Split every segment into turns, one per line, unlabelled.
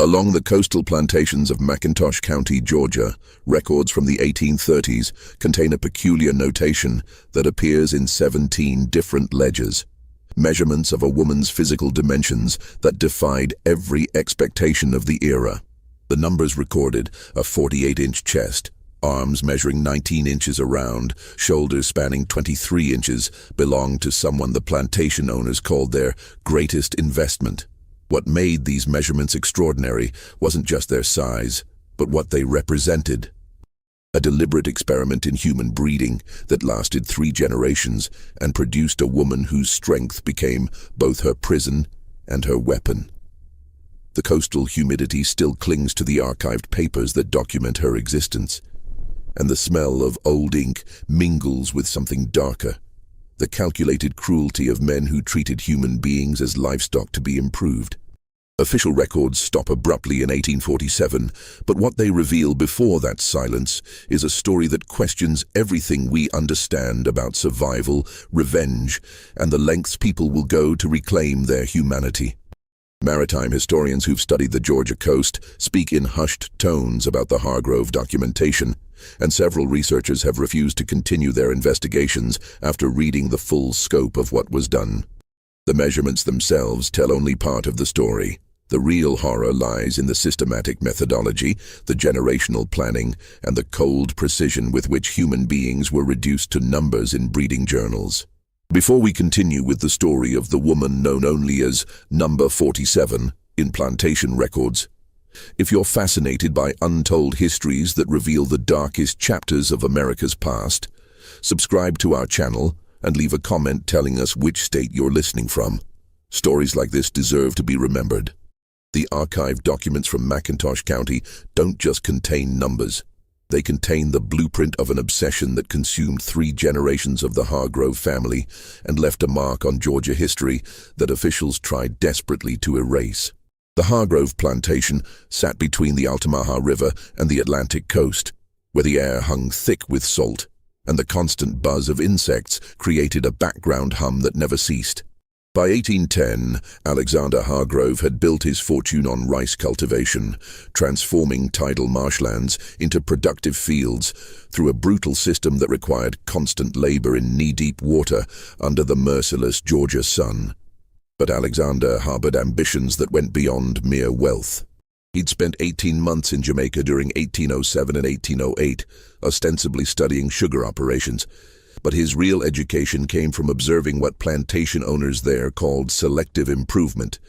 Along the coastal plantations of McIntosh County, Georgia, records from the 1830s contain a peculiar notation that appears in 17 different ledgers. Measurements of a woman's physical dimensions that defied every expectation of the era. The numbers recorded: a 48-inch chest, arms measuring 19 inches around, shoulders spanning 23 inches, belonged to someone the plantation owners called their greatest investment. What made these measurements extraordinary wasn't just their size, but what they represented. A deliberate experiment in human breeding that lasted 3 generations and produced a woman whose strength became both her prison and her weapon. The coastal humidity still clings to the archived papers that document her existence, and the smell of old ink mingles with something darker: the calculated cruelty of men who treated human beings as livestock to be improved. Official records stop abruptly in 1847, but what they reveal before that silence is a story that questions everything we understand about survival, revenge, and the lengths people will go to reclaim their humanity. Maritime historians who've studied the Georgia coast speak in hushed tones about the Hargrove documentation, and several researchers have refused to continue their investigations after reading the full scope of what was done. The measurements themselves tell only part of the story. The real horror lies in the systematic methodology, the generational planning, and the cold precision with which human beings were reduced to numbers in breeding journals. Before we continue with the story of the woman known only as Number 47 in plantation records, if you're fascinated by untold histories that reveal the darkest chapters of America's past, subscribe to our channel and leave a comment telling us which state you're listening from. Stories like this deserve to be remembered. The archived documents from McIntosh County don't just contain numbers. They contain the blueprint of an obsession that consumed 3 generations of the Hargrove family and left a mark on Georgia history that officials tried desperately to erase. The Hargrove plantation sat between the Altamaha River and the Atlantic coast, where the air hung thick with salt, and the constant buzz of insects created a background hum that never ceased. By 1810, Alexander Hargrove had built his fortune on rice cultivation, transforming tidal marshlands into productive fields through a brutal system that required constant labor in knee-deep water under the merciless Georgia sun. But Alexander harbored ambitions that went beyond mere wealth. He'd spent 18 months in Jamaica during 1807 and 1808, ostensibly studying sugar operations. But his real education came from observing what plantation owners there called selective improvement,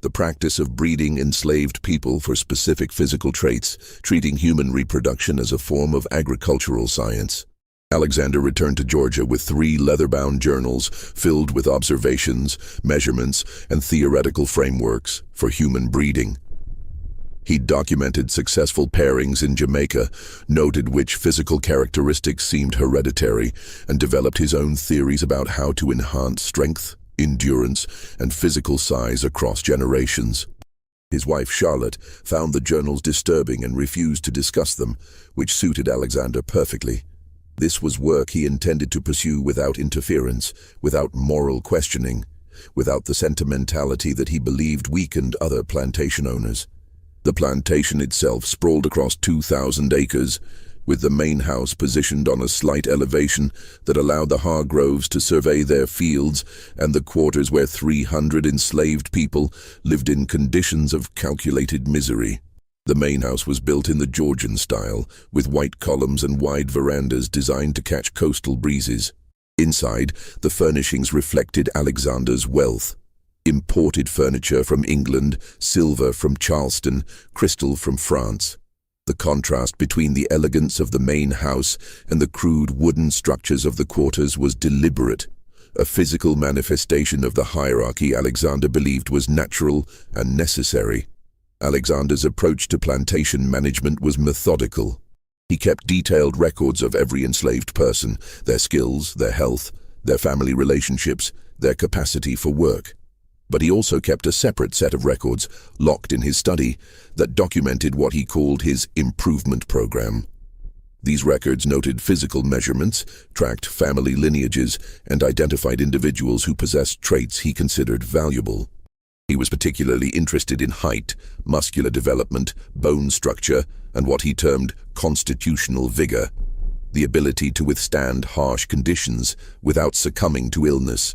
the practice of breeding enslaved people for specific physical traits, treating human reproduction as a form of agricultural science. Alexander returned to Georgia with 3 leather-bound journals filled with observations, measurements, and theoretical frameworks for human breeding. He documented successful pairings in Jamaica, noted which physical characteristics seemed hereditary, and developed his own theories about how to enhance strength, endurance, and physical size across generations. His wife Charlotte found the journals disturbing and refused to discuss them, which suited Alexander perfectly. This was work he intended to pursue without interference, without moral questioning, without the sentimentality that he believed weakened other plantation owners. The plantation itself sprawled across 2,000 acres, with the main house positioned on a slight elevation that allowed the Hargroves to survey their fields and the quarters where 300 enslaved people lived in conditions of calculated misery. The main house was built in the Georgian style, with white columns and wide verandas designed to catch coastal breezes. Inside, the furnishings reflected Alexander's wealth. Imported furniture from England, silver from Charleston, crystal from France. The contrast between the elegance of the main house and the crude wooden structures of the quarters was deliberate, a physical manifestation of the hierarchy Alexander believed was natural and necessary. Alexander's approach to plantation management was methodical. He kept detailed records of every enslaved person, their skills, their health, their family relationships, their capacity for work. But he also kept a separate set of records, locked in his study, that documented what he called his improvement program. These records noted physical measurements, tracked family lineages, and identified individuals who possessed traits he considered valuable. He was particularly interested in height, muscular development, bone structure, and what he termed constitutional vigor, the ability to withstand harsh conditions without succumbing to illness.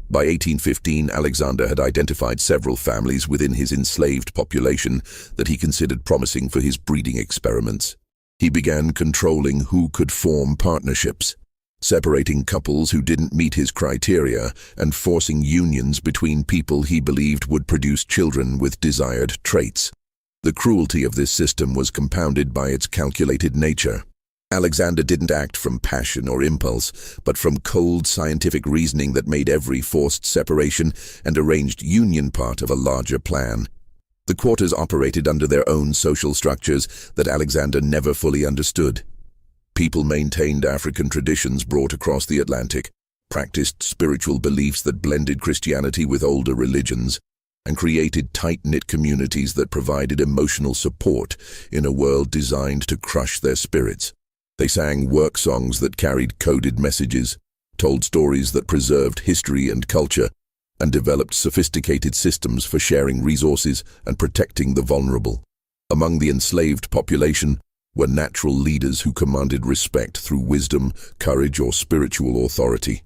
By 1815, Alexander had identified several families within his enslaved population that he considered promising for his breeding experiments. He began controlling who could form partnerships, separating couples who didn't meet his criteria and forcing unions between people he believed would produce children with desired traits. The cruelty of this system was compounded by its calculated nature. Alexander didn't act from passion or impulse, but from cold scientific reasoning that made every forced separation and arranged union part of a larger plan. The quarters operated under their own social structures that Alexander never fully understood. People maintained African traditions brought across the Atlantic, practiced spiritual beliefs that blended Christianity with older religions, and created tight-knit communities that provided emotional support in a world designed to crush their spirits. They sang work songs that carried coded messages, told stories that preserved history and culture, and developed sophisticated systems for sharing resources and protecting the vulnerable. Among the enslaved population were natural leaders who commanded respect through wisdom, courage, or spiritual authority.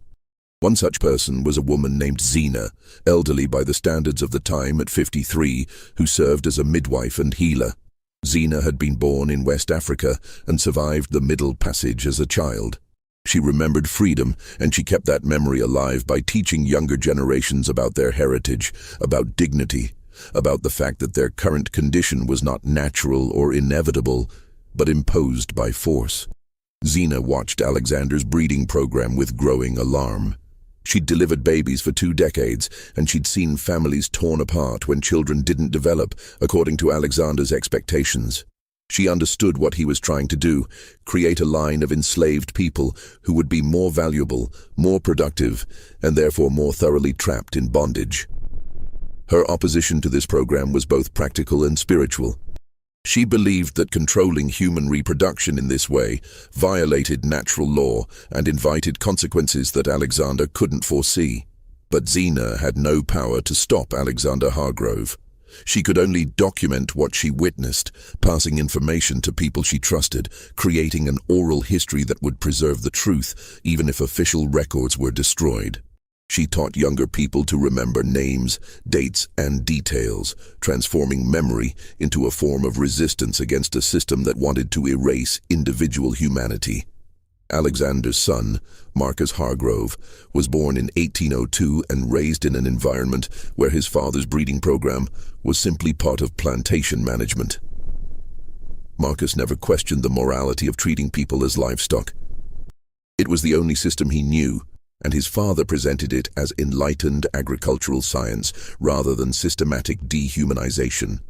One such person was a woman named Zena, elderly by the standards of the time at 53, who served as a midwife and healer. Zena had been born in West Africa and survived the Middle Passage as a child. She remembered freedom, and she kept that memory alive by teaching younger generations about their heritage, about dignity, about the fact that their current condition was not natural or inevitable, but imposed by force. Zena watched Alexander's breeding program with growing alarm. She'd delivered babies for 2 decades, and she'd seen families torn apart when children didn't develop according to Alexander's expectations. She understood what he was trying to do, create a line of enslaved people who would be more valuable, more productive, and therefore more thoroughly trapped in bondage. Her opposition to this program was both practical and spiritual. She believed that controlling human reproduction in this way violated natural law and invited consequences that Alexander couldn't foresee. But Zena had no power to stop Alexander Hargrove. She could only document what she witnessed, passing information to people she trusted, creating an oral history that would preserve the truth, even if official records were destroyed. She taught younger people to remember names, dates, and details, transforming memory into a form of resistance against a system that wanted to erase individual humanity. Alexander's son, Marcus Hargrove, was born in 1802 and raised in an environment where his father's breeding program was simply part of plantation management. Marcus never questioned the morality of treating people as livestock. It was the only system he knew, and his father presented it as enlightened agricultural science rather than systematic dehumanization.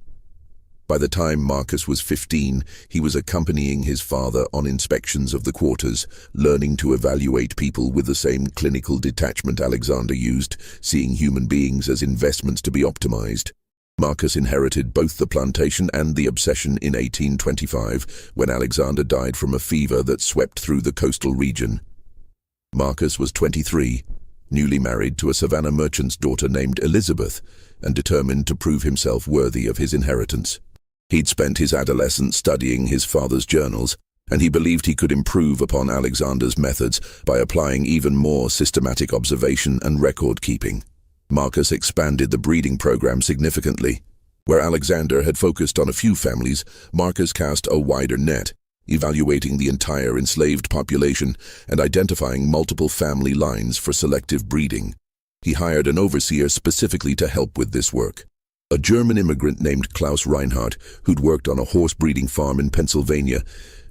By the time Marcus was 15, he was accompanying his father on inspections of the quarters, learning to evaluate people with the same clinical detachment Alexander used, seeing human beings as investments to be optimized. Marcus inherited both the plantation and the obsession in 1825, when Alexander died from a fever that swept through the coastal region. Marcus was 23, newly married to a Savannah merchant's daughter named Elizabeth, and determined to prove himself worthy of his inheritance. He'd spent his adolescence studying his father's journals, and he believed he could improve upon Alexander's methods by applying even more systematic observation and record-keeping. Marcus expanded the breeding program significantly. Where Alexander had focused on a few families, Marcus cast a wider net, evaluating the entire enslaved population and identifying multiple family lines for selective breeding. He hired an overseer specifically to help with this work, a German immigrant named Klaus Reinhardt, who'd worked on a horse breeding farm in Pennsylvania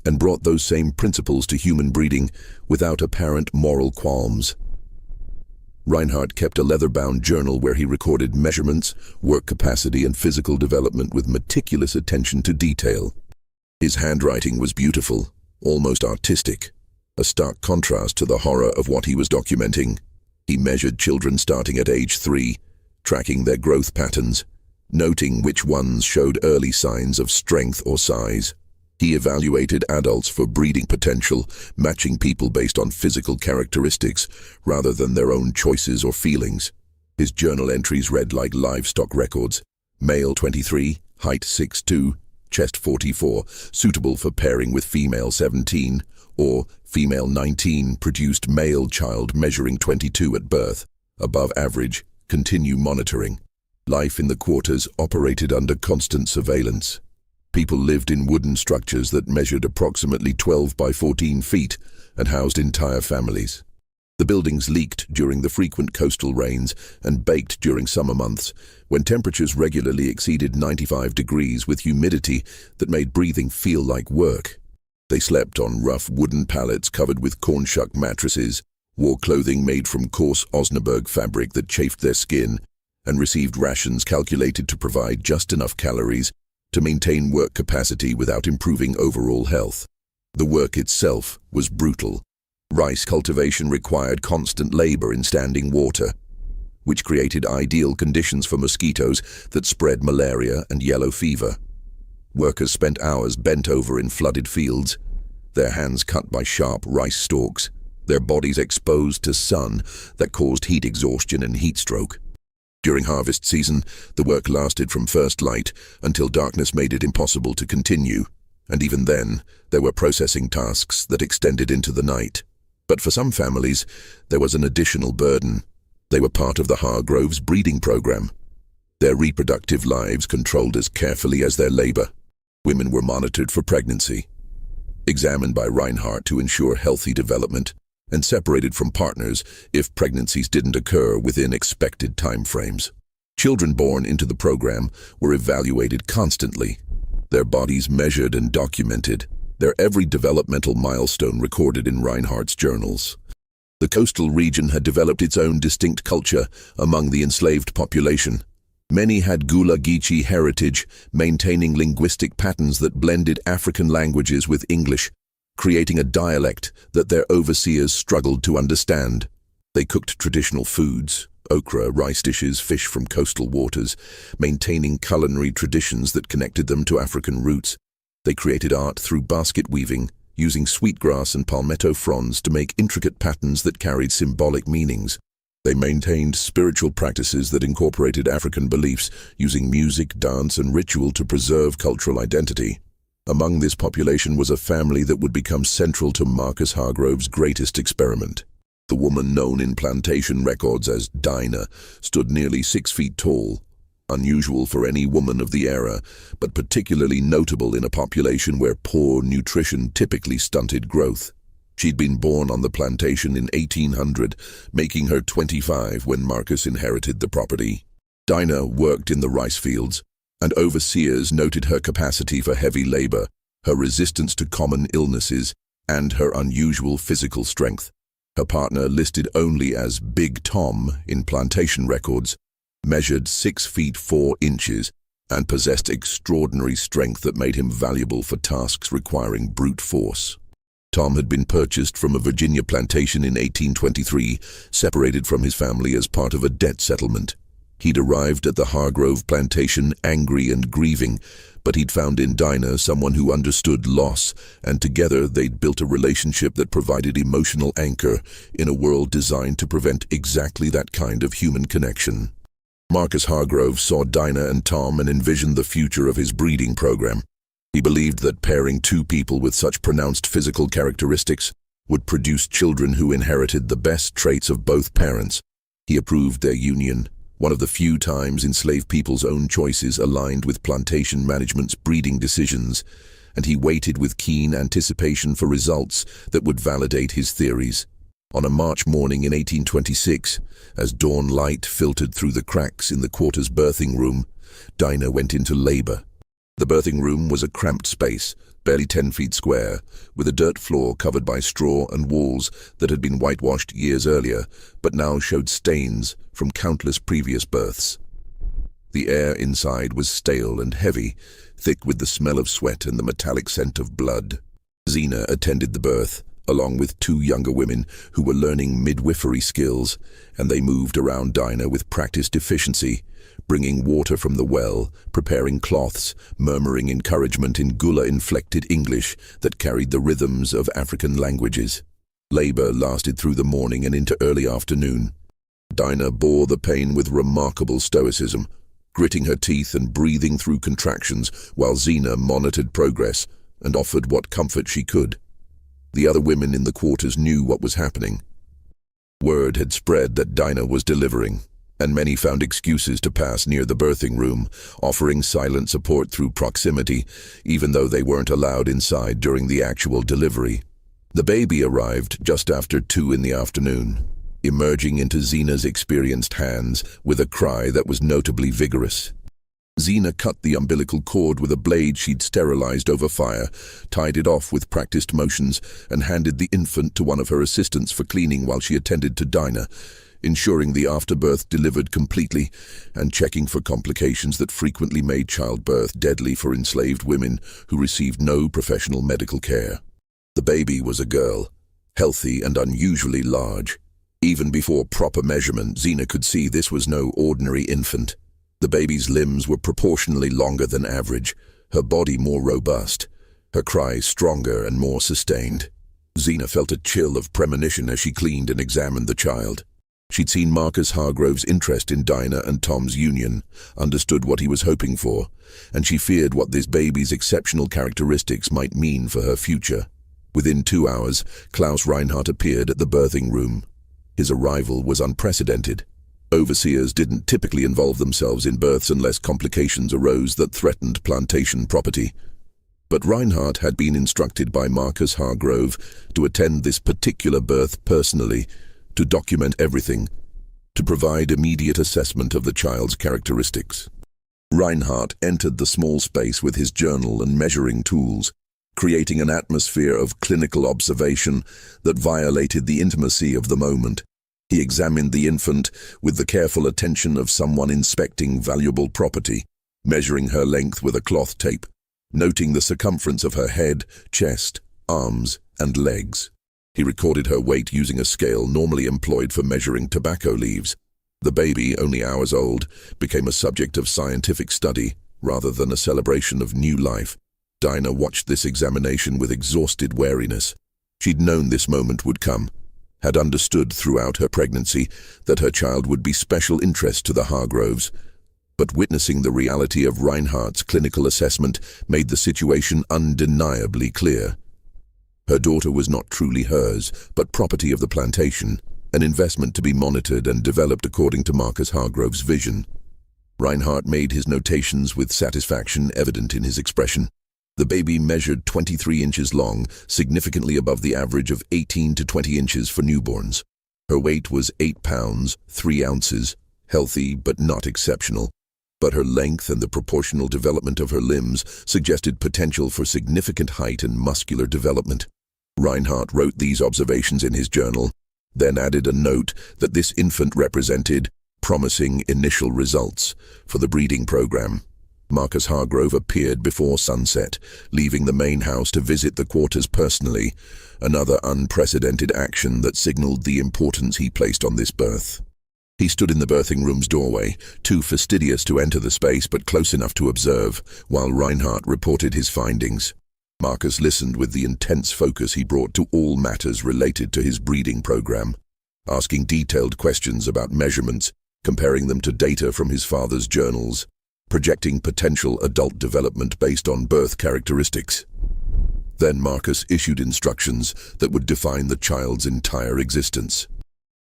and brought those same principles to human breeding without apparent moral qualms. Reinhardt kept a leather-bound journal where he recorded measurements, work capacity, and physical development with meticulous attention to detail. His handwriting was beautiful, almost artistic, a stark contrast to the horror of what he was documenting. He measured children starting at age 3, tracking their growth patterns, noting which ones showed early signs of strength or size. He evaluated adults for breeding potential, matching people based on physical characteristics rather than their own choices or feelings. His journal entries read like livestock records. Male 23, height 6'2", chest 44, suitable for pairing with female 17, or female 19, produced male child measuring 22 at birth, above average, continue monitoring. Life in the quarters operated under constant surveillance. People lived in wooden structures that measured approximately 12 by 14 feet and housed entire families. The buildings leaked during the frequent coastal rains and baked during summer months, when temperatures regularly exceeded 95 degrees with humidity that made breathing feel like work. They slept on rough wooden pallets covered with corn shuck mattresses, wore clothing made from coarse Osnaburg fabric that chafed their skin, and received rations calculated to provide just enough calories to maintain work capacity without improving overall health. The work itself was brutal. Rice cultivation required constant labor in standing water, which created ideal conditions for mosquitoes that spread malaria and yellow fever. Workers spent hours bent over in flooded fields, their hands cut by sharp rice stalks, their bodies exposed to sun that caused heat exhaustion and heat stroke. During harvest season, the work lasted from first light until darkness made it impossible to continue, and even then, there were processing tasks that extended into the night. But for some families, there was an additional burden. They were part of the Hargroves breeding program, their reproductive lives controlled as carefully as their labor. Women were monitored for pregnancy, examined by Reinhardt to ensure healthy development, and separated from partners if pregnancies didn't occur within expected timeframes. Children born into the program were evaluated constantly, their bodies measured and documented, their every developmental milestone recorded in Reinhardt's journals. The coastal region had developed its own distinct culture among the enslaved population. Many had Gullah Geechee heritage, maintaining linguistic patterns that blended African languages with English, creating a dialect that their overseers struggled to understand. They cooked traditional foods, okra, rice dishes, fish from coastal waters, maintaining culinary traditions that connected them to African roots. They created art through basket weaving, using sweetgrass and palmetto fronds to make intricate patterns that carried symbolic meanings. They maintained spiritual practices that incorporated African beliefs, using music, dance, and ritual to preserve cultural identity. Among this population was a family that would become central to Marcus Hargrove's greatest experiment. The woman known in plantation records as Dinah stood nearly 6 feet tall, unusual for any woman of the era, but particularly notable in a population where poor nutrition typically stunted growth. She'd been born on the plantation in 1800, making her 25 when Marcus inherited the property. Dinah worked in the rice fields, and overseers noted her capacity for heavy labor, her resistance to common illnesses, and her unusual physical strength. Her partner, listed only as Big Tom in plantation records, measured 6 feet 4 inches and possessed extraordinary strength that made him valuable for tasks requiring brute force. Tom had been purchased from a Virginia plantation in 1823, separated from his family as part of a debt settlement. He'd arrived at the Hargrove plantation angry and grieving, but he'd found in Dinah someone who understood loss, and together they'd built a relationship that provided emotional anchor in a world designed to prevent exactly that kind of human connection. Marcus Hargrove saw Dinah and Tom and envisioned the future of his breeding program. He believed that pairing two people with such pronounced physical characteristics would produce children who inherited the best traits of both parents. He approved their union, one of the few times enslaved people's own choices aligned with plantation management's breeding decisions, and he waited with keen anticipation for results that would validate his theories. On a March morning in 1826, as dawn light filtered through the cracks in the quarter's birthing room, Dinah went into labor. The birthing room was a cramped space, barely 10 feet square, with a dirt floor covered by straw and walls that had been whitewashed years earlier, but now showed stains from countless previous births. The air inside was stale and heavy, thick with the smell of sweat and the metallic scent of blood. Zena attended the birth, along with 2 younger women who were learning midwifery skills, and they moved around Dinah with practiced efficiency, bringing water from the well, preparing cloths, murmuring encouragement in Gullah-inflected English that carried the rhythms of African languages. Labor lasted through the morning and into early afternoon. Dinah bore the pain with remarkable stoicism, gritting her teeth and breathing through contractions while Zena monitored progress and offered what comfort she could. The other women in the quarters knew what was happening. Word had spread that Dinah was delivering, and many found excuses to pass near the birthing room, offering silent support through proximity, even though they weren't allowed inside during the actual delivery. The baby arrived just after 2 in the afternoon, emerging into Zena's experienced hands with a cry that was notably vigorous. Zena cut the umbilical cord with a blade she'd sterilized over fire, tied it off with practiced motions, and handed the infant to one of her assistants for cleaning while she attended to Dinah, ensuring the afterbirth delivered completely and checking for complications that frequently made childbirth deadly for enslaved women who received no professional medical care. The baby was a girl, healthy and unusually large. Even before proper measurement, Zena could see this was no ordinary infant. The baby's limbs were proportionally longer than average, her body more robust, her cries stronger and more sustained. Zena felt a chill of premonition as she cleaned and examined the child. She'd seen Marcus Hargrove's interest in Dinah and Tom's union, understood what he was hoping for, and she feared what this baby's exceptional characteristics might mean for her future. Within 2 hours, Klaus Reinhardt appeared at the birthing room. His arrival was unprecedented. Overseers didn't typically involve themselves in births unless complications arose that threatened plantation property. But Reinhardt had been instructed by Marcus Hargrove to attend this particular birth personally, to document everything, to provide immediate assessment of the child's characteristics. Reinhardt entered the small space with his journal and measuring tools, creating an atmosphere of clinical observation that violated the intimacy of the moment. He examined the infant with the careful attention of someone inspecting valuable property, measuring her length with a cloth tape, noting the circumference of her head, chest, arms, and legs. He recorded her weight using a scale normally employed for measuring tobacco leaves. The baby, only hours old, became a subject of scientific study rather than a celebration of new life. Dinah watched this examination with exhausted wariness. She'd known this moment would come, had understood throughout her pregnancy that her child would be special interest to the Hargroves, but witnessing the reality of Reinhardt's clinical assessment made the situation undeniably clear. Her daughter was not truly hers, but property of the plantation, an investment to be monitored and developed according to Marcus Hargrove's vision. Reinhardt made his notations with satisfaction evident in his expression. The baby measured 23 inches long, significantly above the average of 18 to 20 inches for newborns. Her weight was 8 pounds, 3 ounces, healthy but not exceptional. But her length and the proportional development of her limbs suggested potential for significant height and muscular development. Reinhardt wrote these observations in his journal, then added a note that this infant represented promising initial results for the breeding program. Marcus Hargrove appeared before sunset, leaving the main house to visit the quarters personally, another unprecedented action that signaled the importance he placed on this birth. He stood in the birthing room's doorway, too fastidious to enter the space but close enough to observe, while Reinhardt reported his findings. Marcus listened with the intense focus he brought to all matters related to his breeding program, asking detailed questions about measurements, comparing them to data from his father's journals, projecting potential adult development based on birth characteristics. Then Marcus issued instructions that would define the child's entire existence.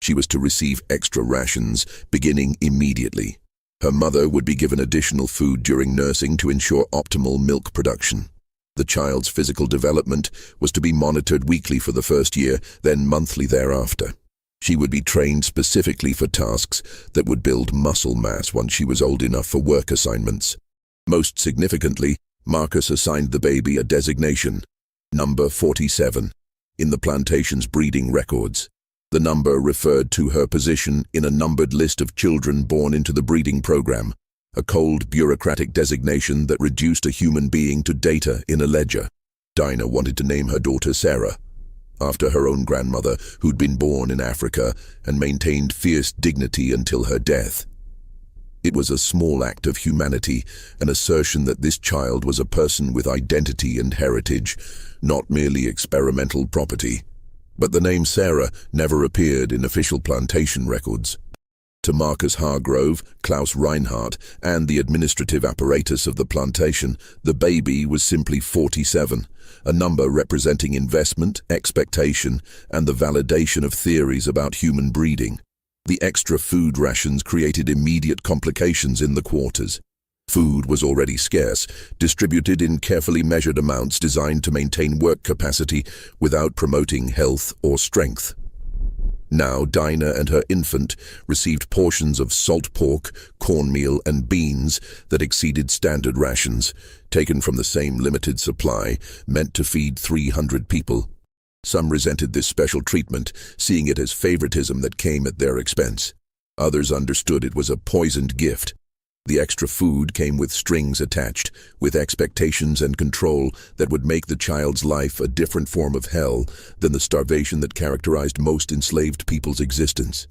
She was to receive extra rations, beginning immediately. Her mother would be given additional food during nursing to ensure optimal milk production. The child's physical development was to be monitored weekly for the first year, then monthly thereafter. She would be trained specifically for tasks that would build muscle mass once she was old enough for work assignments. Most significantly, Marcus assigned the baby a designation, number 47, in the plantation's breeding records. The number referred to her position in a numbered list of children born into the breeding program, a cold bureaucratic designation that reduced a human being to data in a ledger. Dinah wanted to name her daughter Sarah, after her own grandmother, who'd been born in Africa and maintained fierce dignity until her death. It was a small act of humanity, an assertion that this child was a person with identity and heritage, not merely experimental property. But the name Sarah never appeared in official plantation records. To Marcus Hargrove, Klaus Reinhardt, and the administrative apparatus of the plantation, the baby was simply 47, a number representing investment, expectation, and the validation of theories about human breeding. The extra food rations created immediate complications in the quarters. Food was already scarce, distributed in carefully measured amounts designed to maintain work capacity without promoting health or strength. Now Dinah and her infant received portions of salt pork, cornmeal, and beans that exceeded standard rations, taken from the same limited supply, meant to feed 300 people. Some resented this special treatment, seeing it as favoritism that came at their expense. Others understood it was a poisoned gift. The extra food came with strings attached, with expectations and control that would make the child's life a different form of hell than the starvation that characterized most enslaved people's existence.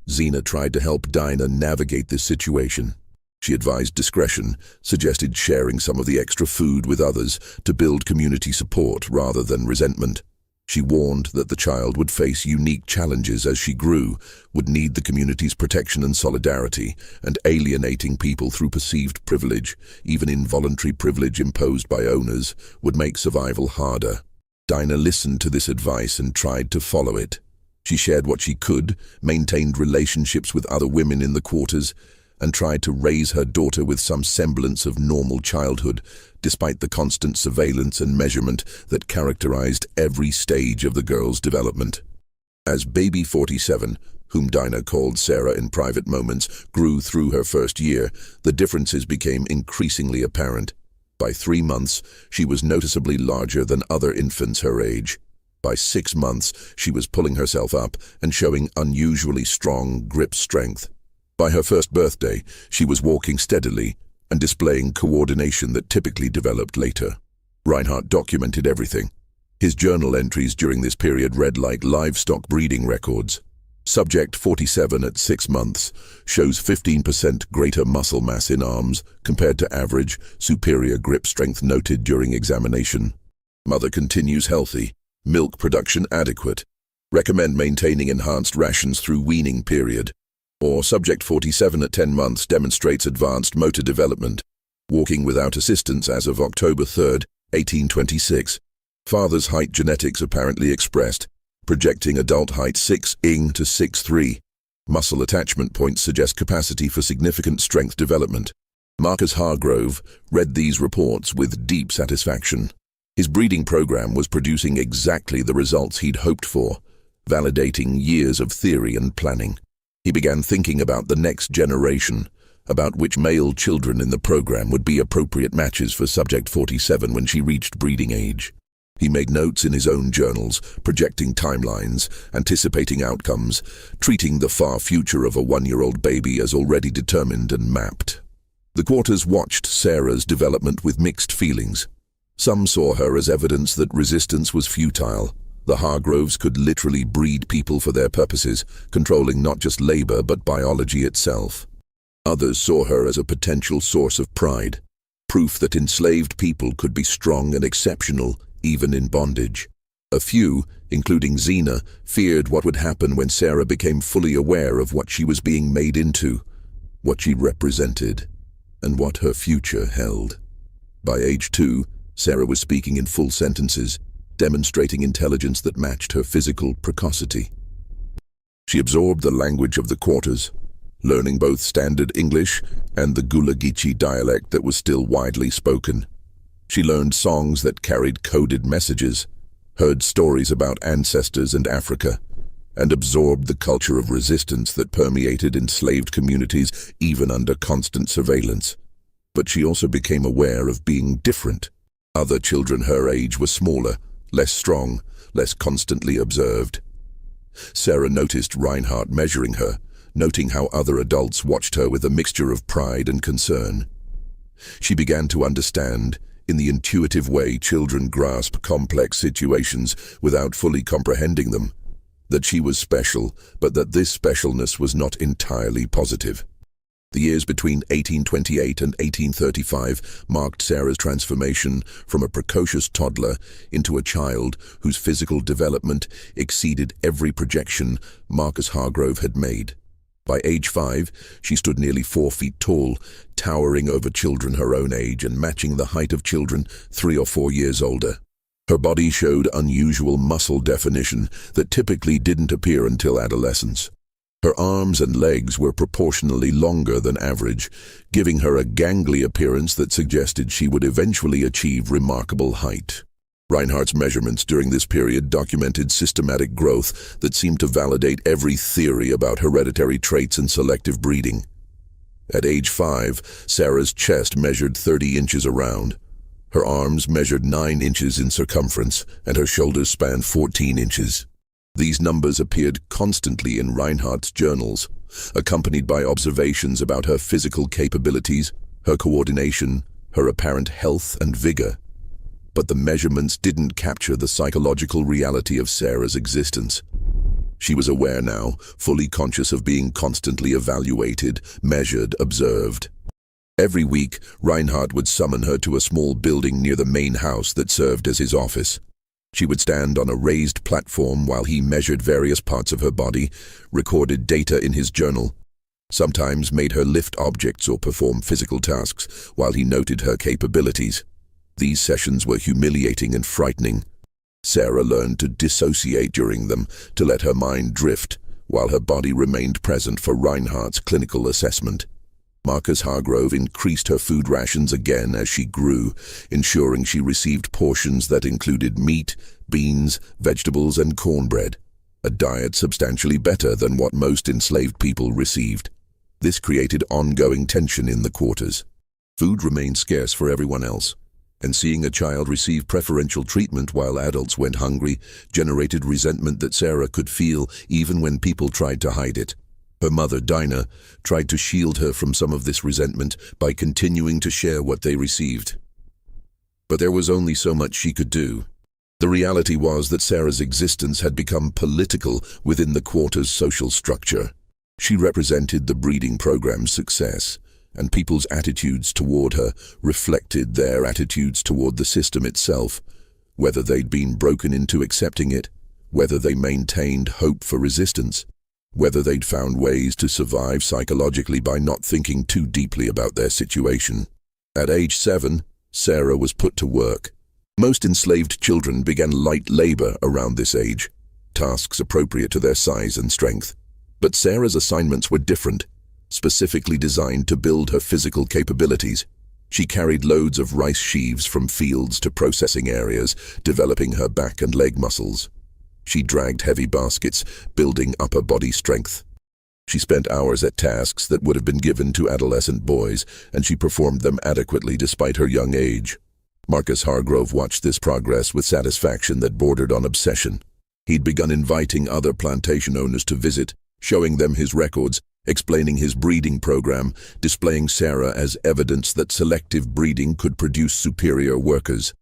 Zena tried to help Dinah navigate this situation. She advised discretion, suggested sharing some of the extra food with others to build community support rather than resentment. She warned that the child would face unique challenges as she grew, would need the community's protection and solidarity, and alienating people through perceived privilege, even involuntary privilege imposed by owners, would make survival harder. Dinah listened to this advice and tried to follow it. She shared what she could, maintained relationships with other women in the quarters, and tried to raise her daughter with some semblance of normal childhood, despite the constant surveillance and measurement that characterized every stage of the girl's development. As baby 47, whom Dinah called Sarah in private moments, grew through her first year, the differences became increasingly apparent. By 3 months, she was noticeably larger than other infants her age. By 6 months, she was pulling herself up and showing unusually strong grip strength. By her first birthday, she was walking steadily and displaying coordination that typically developed later. Reinhardt documented everything. His journal entries during this period read like livestock breeding records. Subject 47 at 6 months shows 15% greater muscle mass in arms compared to average, superior grip strength noted during examination. Mother continues healthy. Milk production adequate. Recommend maintaining enhanced rations through weaning period. Or subject 47 at 10 months demonstrates advanced motor development, walking without assistance as of October 3, 1826. Father's height genetics apparently expressed, projecting adult height 6'ing to 6'3". Muscle attachment points suggest capacity for significant strength development. Marcus Hargrove read these reports with deep satisfaction. His breeding program was producing exactly the results he'd hoped for, validating years of theory and planning. He began thinking about the next generation, about which male children in the program would be appropriate matches for Subject 47 when she reached breeding age. He made notes in his own journals, projecting timelines, anticipating outcomes, treating the far future of a 1-year-old baby as already determined and mapped. The quarters watched Sarah's development with mixed feelings. Some saw her as evidence that resistance was futile. The Hargroves could literally breed people for their purposes, controlling not just labor but biology itself. Others saw her as a potential source of pride, proof that enslaved people could be strong and exceptional even in bondage. A few, including Zena, feared what would happen when Sarah became fully aware of what she was being made into, what she represented, and what her future held. By age 2, Sarah was speaking in full sentences, demonstrating intelligence that matched her physical precocity. She absorbed the language of the quarters, learning both standard English and the Gulagichi dialect that was still widely spoken. She learned songs that carried coded messages, heard stories about ancestors and Africa, and absorbed the culture of resistance that permeated enslaved communities even under constant surveillance. But she also became aware of being different. Other children her age were smaller, less strong, less constantly observed. Sarah noticed Reinhardt measuring her, noting how other adults watched her with a mixture of pride and concern. She began to understand, in the intuitive way children grasp complex situations without fully comprehending them, that she was special, but that this specialness was not entirely positive. The years between 1828 and 1835 marked Sarah's transformation from a precocious toddler into a child whose physical development exceeded every projection Marcus Hargrove had made. By age 5, she stood nearly 4 feet tall, towering over children her own age and matching the height of children 3 or 4 years older. Her body showed unusual muscle definition that typically didn't appear until adolescence. Her arms and legs were proportionally longer than average, giving her a gangly appearance that suggested she would eventually achieve remarkable height. Reinhardt's measurements during this period documented systematic growth that seemed to validate every theory about hereditary traits and selective breeding. At age 5, Sarah's chest measured 30 inches around. Her arms measured 9 inches in circumference, and her shoulders spanned 14 inches. These numbers appeared constantly in Reinhardt's journals, accompanied by observations about her physical capabilities, her coordination, her apparent health and vigor. But the measurements didn't capture the psychological reality of Sarah's existence. She was aware now, fully conscious of being constantly evaluated, measured, observed. Every week, Reinhardt would summon her to a small building near the main house that served as his office. She would stand on a raised platform while he measured various parts of her body, recorded data in his journal, sometimes made her lift objects or perform physical tasks while he noted her capabilities. These sessions were humiliating and frightening. Sarah learned to dissociate during them, to let her mind drift, while her body remained present for Reinhardt's clinical assessment. Marcus Hargrove increased her food rations again as she grew, ensuring she received portions that included meat, beans, vegetables, and cornbread, a diet substantially better than what most enslaved people received. This created ongoing tension in the quarters. Food remained scarce for everyone else, and seeing a child receive preferential treatment while adults went hungry generated resentment that Sarah could feel even when people tried to hide it. Her mother, Dinah, tried to shield her from some of this resentment by continuing to share what they received. But there was only so much she could do. The reality was that Sarah's existence had become political within the quarter's social structure. She represented the breeding program's success, and people's attitudes toward her reflected their attitudes toward the system itself, whether they'd been broken into accepting it, whether they maintained hope for resistance, whether they'd found ways to survive psychologically by not thinking too deeply about their situation. At age 7, Sarah was put to work. Most enslaved children began light labor around this age, tasks appropriate to their size and strength. But Sarah's assignments were different, specifically designed to build her physical capabilities. She carried loads of rice sheaves from fields to processing areas, developing her back and leg muscles. She dragged heavy baskets, building upper body strength. She spent hours at tasks that would have been given to adolescent boys, and she performed them adequately despite her young age. Marcus Hargrove watched this progress with satisfaction that bordered on obsession. He'd begun inviting other plantation owners to visit, showing them his records, explaining his breeding program, displaying Sarah as evidence that selective breeding could produce superior workers.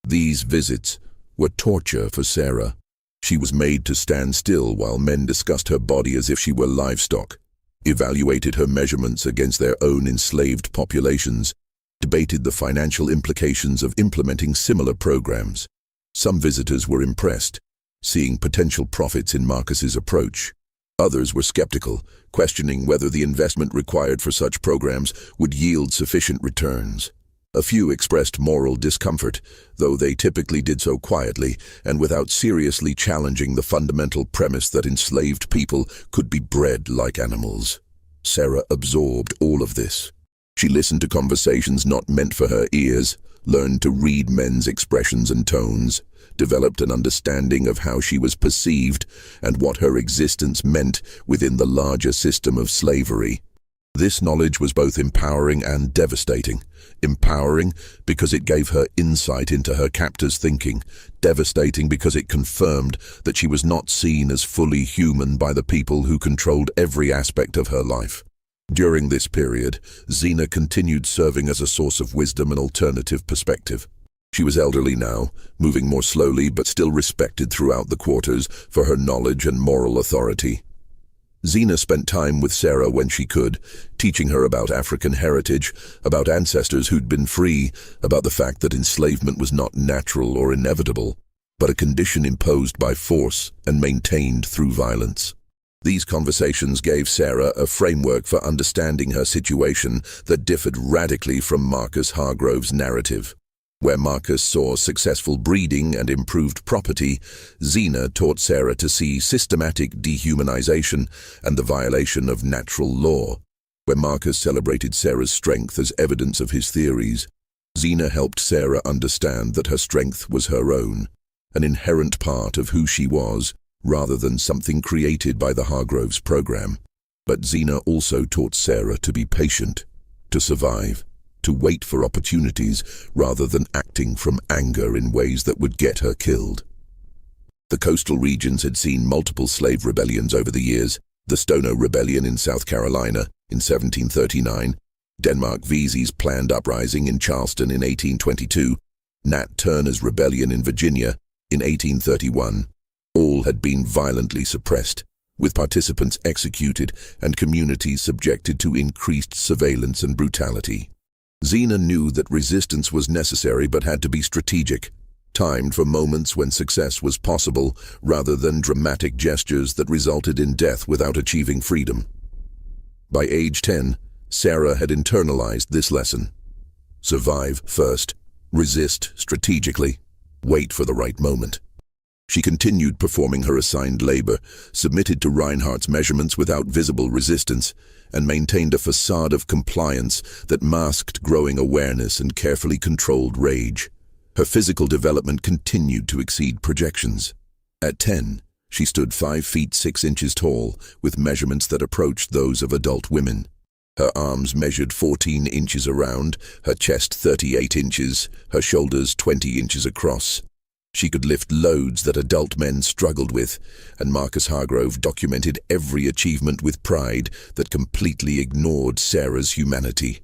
These visits were torture for Sarah. She was made to stand still while men discussed her body as if she were livestock, evaluated her measurements against their own enslaved populations, debated the financial implications of implementing similar programs. Some visitors were impressed, seeing potential profits in Marcus's approach. Others were skeptical, questioning whether the investment required for such programs would yield sufficient returns. A few expressed moral discomfort, though they typically did so quietly and without seriously challenging the fundamental premise that enslaved people could be bred like animals. Sarah absorbed all of this. She listened to conversations not meant for her ears, learned to read men's expressions and tones, developed an understanding of how she was perceived and what her existence meant within the larger system of slavery. This knowledge was both empowering and devastating. Empowering because it gave her insight into her captor's thinking, devastating because it confirmed that she was not seen as fully human by the people who controlled every aspect of her life. During this period, Zena continued serving as a source of wisdom and alternative perspective. She was elderly now, moving more slowly but still respected throughout the quarters for her knowledge and moral authority. Zena spent time with Sarah when she could, teaching her about African heritage, about ancestors who'd been free, about the fact that enslavement was not natural or inevitable, but a condition imposed by force and maintained through violence. These conversations gave Sarah a framework for understanding her situation that differed radically from Marcus Hargrove's narrative. Where Marcus saw successful breeding and improved property, Zena taught Sarah to see systematic dehumanization and the violation of natural law. Where Marcus celebrated Sarah's strength as evidence of his theories, Zena helped Sarah understand that her strength was her own, an inherent part of who she was, rather than something created by the Hargroves program. But Zena also taught Sarah to be patient, to survive, to wait for opportunities rather than acting from anger in ways that would get her killed. The coastal regions had seen multiple slave rebellions over the years: the Stono Rebellion in South Carolina in 1739, Denmark Vesey's planned uprising in Charleston in 1822, Nat Turner's rebellion in Virginia in 1831. All had been violently suppressed, with participants executed and communities subjected to increased surveillance and brutality. Zena knew that resistance was necessary but had to be strategic, timed for moments when success was possible rather than dramatic gestures that resulted in death without achieving freedom. By age 10, Sarah had internalized this lesson. Survive first, resist strategically, wait for the right moment. She continued performing her assigned labor, submitted to Reinhardt's measurements without visible resistance, and maintained a facade of compliance that masked growing awareness and carefully controlled rage. Her physical development continued to exceed projections. At 10, she stood 5 feet 6 inches tall, with measurements that approached those of adult women. Her arms measured 14 inches around, her chest 38 inches, her shoulders 20 inches across. She could lift loads that adult men struggled with, and Marcus Hargrove documented every achievement with pride that completely ignored Sarah's humanity.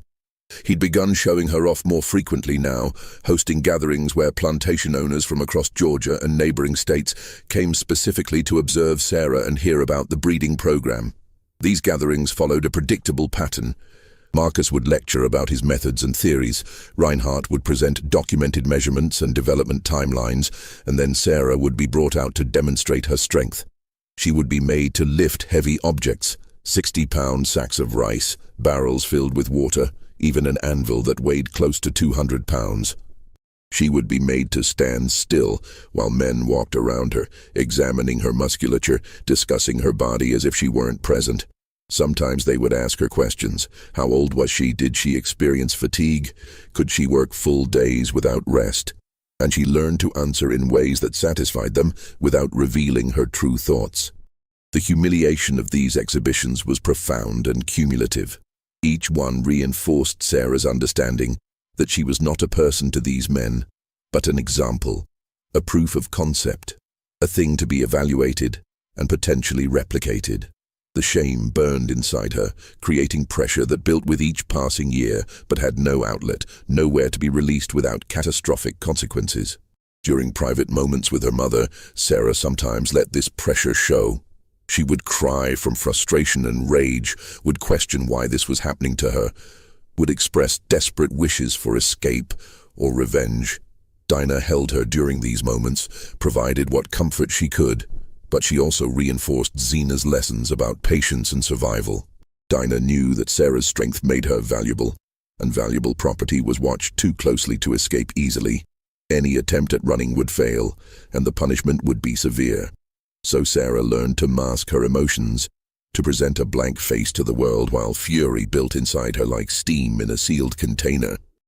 He'd begun showing her off more frequently now, hosting gatherings where plantation owners from across Georgia and neighboring states came specifically to observe Sarah and hear about the breeding program. These gatherings followed a predictable pattern. Marcus would lecture about his methods and theories, Reinhardt would present documented measurements and development timelines, and then Sarah would be brought out to demonstrate her strength. She would be made to lift heavy objects, 60-pound sacks of rice, barrels filled with water, even an anvil that weighed close to 200 pounds. She would be made to stand still while men walked around her, examining her musculature, discussing her body as if she weren't present. Sometimes they would ask her questions. How old was she? Did she experience fatigue? Could she work full days without rest? And she learned to answer in ways that satisfied them without revealing her true thoughts. The humiliation of these exhibitions was profound and cumulative. Each one reinforced Sarah's understanding that she was not a person to these men, but an example, a proof of concept, a thing to be evaluated and potentially replicated. The shame burned inside her, creating pressure that built with each passing year, but had no outlet, nowhere to be released without catastrophic consequences. During private moments with her mother, Sarah sometimes let this pressure show. She would cry from frustration and rage, would question why this was happening to her, would express desperate wishes for escape or revenge. Dinah held her during these moments, provided what comfort she could. But she also reinforced Zena's lessons about patience and survival. Dinah knew that Sarah's strength made her valuable, and valuable property was watched too closely to escape easily. Any attempt at running would fail, and the punishment would be severe. So Sarah learned to mask her emotions, to present a blank face to the world while fury built inside her like steam in a sealed container.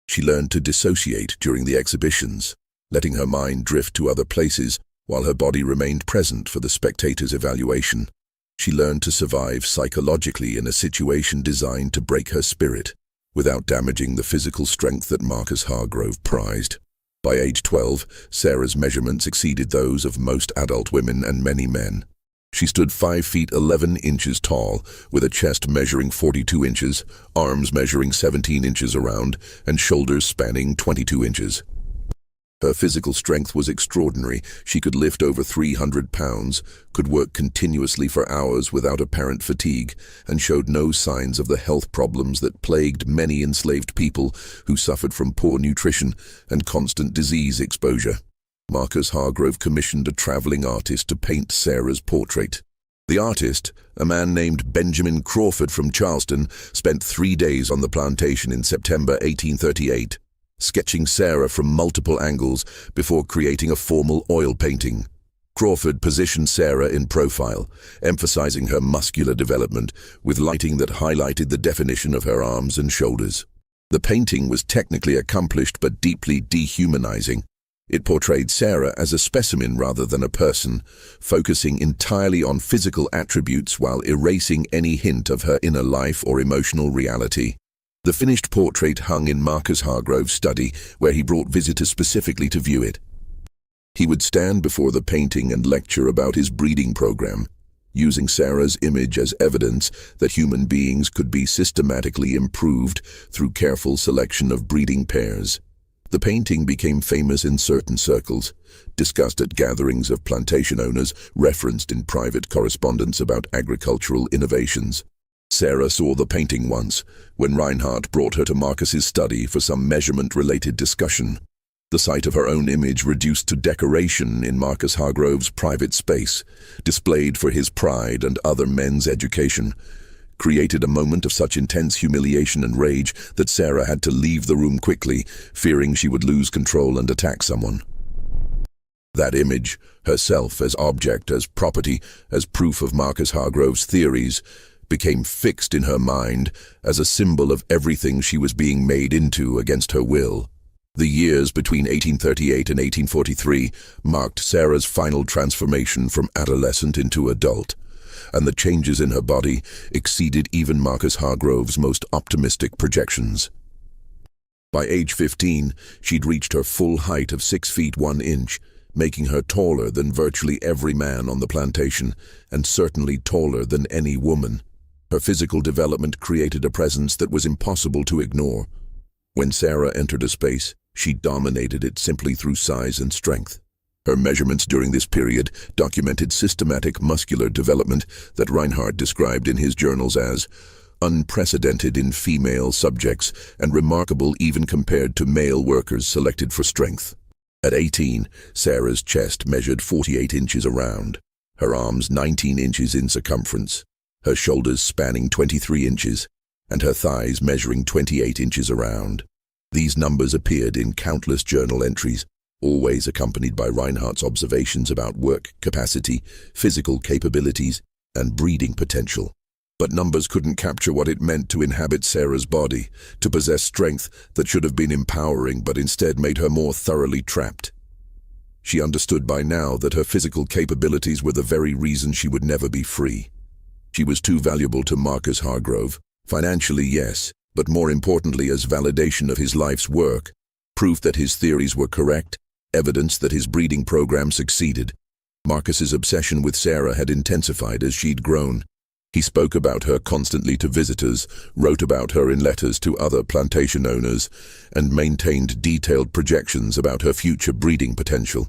She learned to dissociate during the exhibitions, letting her mind drift to other places, while her body remained present for the spectator's evaluation. She learned to survive psychologically in a situation designed to break her spirit, without damaging the physical strength that Marcus Hargrove prized. By age 12, Sarah's measurements exceeded those of most adult women and many men. She stood 5 feet 11 inches tall, with a chest measuring 42 inches, arms measuring 17 inches around, and shoulders spanning 22 inches. Her physical strength was extraordinary. She could lift over 300 pounds, could work continuously for hours without apparent fatigue, and showed no signs of the health problems that plagued many enslaved people who suffered from poor nutrition and constant disease exposure. Marcus Hargrove commissioned a traveling artist to paint Sarah's portrait. The artist, a man named Benjamin Crawford from Charleston, spent 3 days on the plantation in September 1838, sketching Sarah from multiple angles before creating a formal oil painting. Crawford positioned Sarah in profile, emphasizing her muscular development with lighting that highlighted the definition of her arms and shoulders. The painting was technically accomplished but deeply dehumanizing. It portrayed Sarah as a specimen rather than a person, focusing entirely on physical attributes while erasing any hint of her inner life or emotional reality. The finished portrait hung in Marcus Hargrove's study, where he brought visitors specifically to view it. He would stand before the painting and lecture about his breeding program, using Sarah's image as evidence that human beings could be systematically improved through careful selection of breeding pairs. The painting became famous in certain circles, discussed at gatherings of plantation owners, referenced in private correspondence about agricultural innovations. Sarah saw the painting once, when Reinhardt brought her to Marcus's study for some measurement-related discussion. The sight of her own image reduced to decoration in Marcus Hargrove's private space, displayed for his pride and other men's education, created a moment of such intense humiliation and rage that Sarah had to leave the room quickly, fearing she would lose control and attack someone. That image, herself as object, as property, as proof of Marcus Hargrove's theories, became fixed in her mind as a symbol of everything she was being made into against her will. The years between 1838 and 1843 marked Sarah's final transformation from adolescent into adult, and the changes in her body exceeded even Marcus Hargrove's most optimistic projections. By age 15, she'd reached her full height of 6 feet 1 inch, making her taller than virtually every man on the plantation, and certainly taller than any woman. Her physical development created a presence that was impossible to ignore. When Sarah entered a space, she dominated it simply through size and strength. Her measurements during this period documented systematic muscular development that Reinhardt described in his journals as unprecedented in female subjects and remarkable even compared to male workers selected for strength. At 18, Sarah's chest measured 48 inches around, her arms 19 inches in circumference, her shoulders spanning 23 inches, and her thighs measuring 28 inches around. These numbers appeared in countless journal entries, always accompanied by Reinhardt's observations about work capacity, physical capabilities, and breeding potential. But numbers couldn't capture what it meant to inhabit Sarah's body, to possess strength that should have been empowering but instead made her more thoroughly trapped. She understood by now that her physical capabilities were the very reason she would never be free. She was too valuable to Marcus Hargrove, financially yes, but more importantly as validation of his life's work, proof that his theories were correct, evidence that his breeding program succeeded. Marcus's obsession with Sarah had intensified as she'd grown. He spoke about her constantly to visitors, wrote about her in letters to other plantation owners, and maintained detailed projections about her future breeding potential.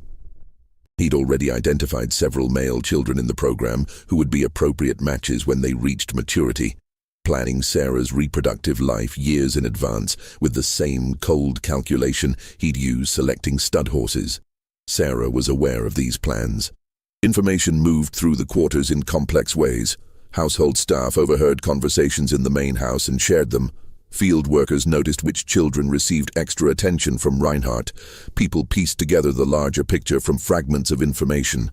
He'd already identified several male children in the program who would be appropriate matches when they reached maturity, planning Sarah's reproductive life years in advance with the same cold calculation he'd used selecting stud horses. Sarah was aware of these plans. Information moved through the quarters in complex ways. Household staff overheard conversations in the main house and shared them. Field workers noticed which children received extra attention from Reinhardt. People pieced together the larger picture from fragments of information.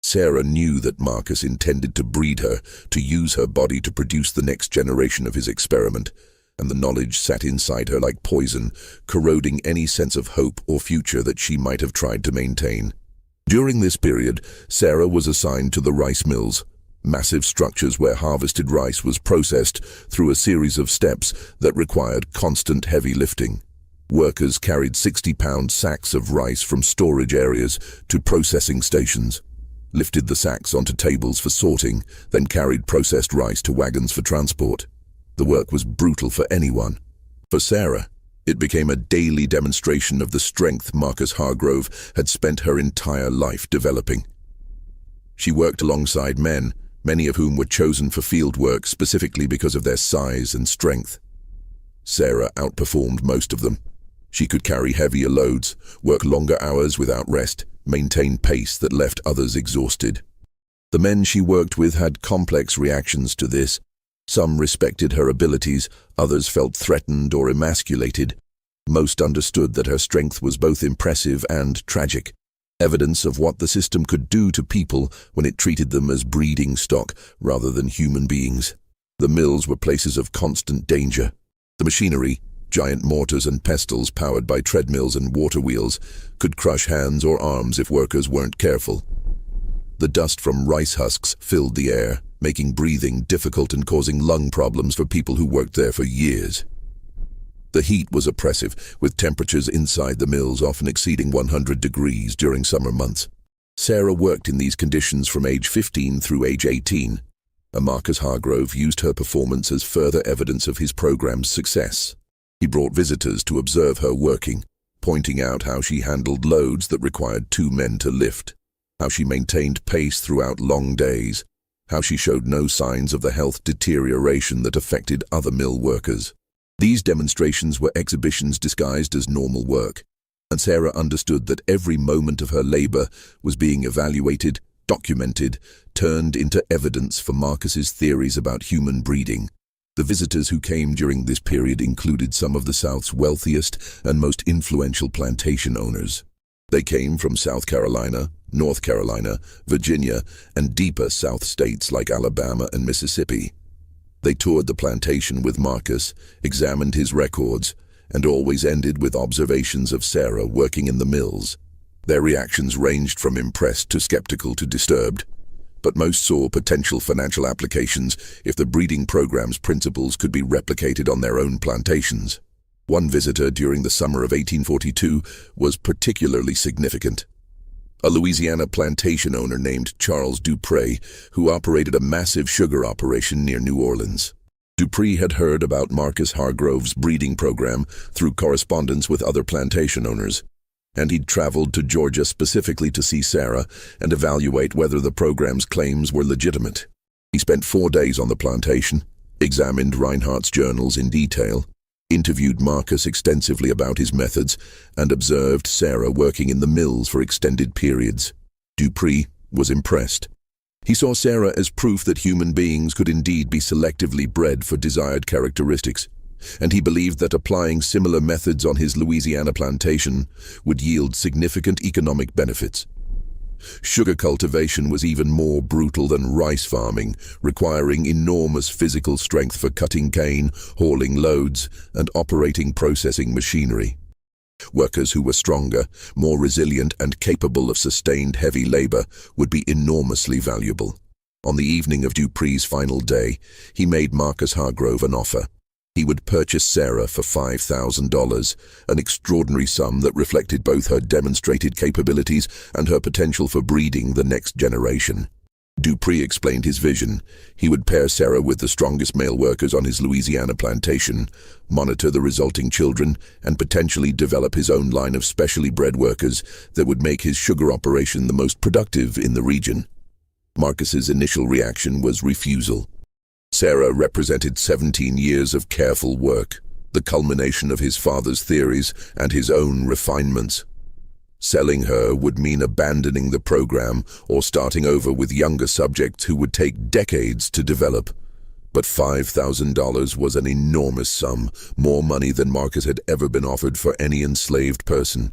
Sarah knew that Marcus intended to breed her, to use her body to produce the next generation of his experiment, and the knowledge sat inside her like poison, corroding any sense of hope or future that she might have tried to maintain. During this period, Sarah was assigned to the rice mills, massive structures where harvested rice was processed through a series of steps that required constant heavy lifting. Workers carried 60-pound sacks of rice from storage areas to processing stations, lifted the sacks onto tables for sorting, then carried processed rice to wagons for transport. The work was brutal for anyone. For Sarah, it became a daily demonstration of the strength Marcus Hargrove had spent her entire life developing. She worked alongside men, many of whom were chosen for field work specifically because of their size and strength. Sarah outperformed most of them. She could carry heavier loads, work longer hours without rest, maintain pace that left others exhausted. The men she worked with had complex reactions to this. Some respected her abilities, others felt threatened or emasculated. Most understood that her strength was both impressive and tragic, evidence of what the system could do to people when it treated them as breeding stock rather than human beings. The mills were places of constant danger. The machinery, giant mortars and pestles powered by treadmills and water wheels, could crush hands or arms if workers weren't careful. The dust from rice husks filled the air, making breathing difficult and causing lung problems for people who worked there for years. The heat was oppressive, with temperatures inside the mills often exceeding 100 degrees during summer months. Sarah worked in these conditions from age 15 through age 18. Marcus Hargrove used her performance as further evidence of his program's success. He brought visitors to observe her working, pointing out how she handled loads that required 2 men to lift, how she maintained pace throughout long days, how she showed no signs of the health deterioration that affected other mill workers. These demonstrations were exhibitions disguised as normal work, and Sarah understood that every moment of her labor was being evaluated, documented, turned into evidence for Marcus's theories about human breeding. The visitors who came during this period included some of the South's wealthiest and most influential plantation owners. They came from South Carolina, North Carolina, Virginia, and deeper South states like Alabama and Mississippi. They toured the plantation with Marcus, examined his records, and always ended with observations of Sarah working in the mills. Their reactions ranged from impressed to skeptical to disturbed, but most saw potential financial applications if the breeding program's principles could be replicated on their own plantations. One visitor during the summer of 1842 was particularly significant. A Louisiana plantation owner named Charles Dupree, who operated a massive sugar operation near New Orleans. Dupree had heard about Marcus Hargrove's breeding program through correspondence with other plantation owners, and he'd traveled to Georgia specifically to see Sarah and evaluate whether the program's claims were legitimate. He spent 4 days on the plantation, examined Reinhardt's journals in detail, interviewed Marcus extensively about his methods, and observed Sarah working in the mills for extended periods. Dupree was impressed. He saw Sarah as proof that human beings could indeed be selectively bred for desired characteristics, and he believed that applying similar methods on his Louisiana plantation would yield significant economic benefits. Sugar cultivation was even more brutal than rice farming, requiring enormous physical strength for cutting cane, hauling loads, and operating processing machinery. Workers who were stronger, more resilient, and capable of sustained heavy labor would be enormously valuable. On the evening of Dupree's final day, he made Marcus Hargrove an offer. He would purchase Sarah for $5,000, an extraordinary sum that reflected both her demonstrated capabilities and her potential for breeding the next generation. Dupree explained his vision. He would pair Sarah with the strongest male workers on his Louisiana plantation, monitor the resulting children, and potentially develop his own line of specially bred workers that would make his sugar operation the most productive in the region. Marcus's initial reaction was refusal. Sarah represented 17 years of careful work, the culmination of his father's theories and his own refinements. Selling her would mean abandoning the program or starting over with younger subjects who would take decades to develop. But $5,000 was an enormous sum, more money than Marcus had ever been offered for any enslaved person.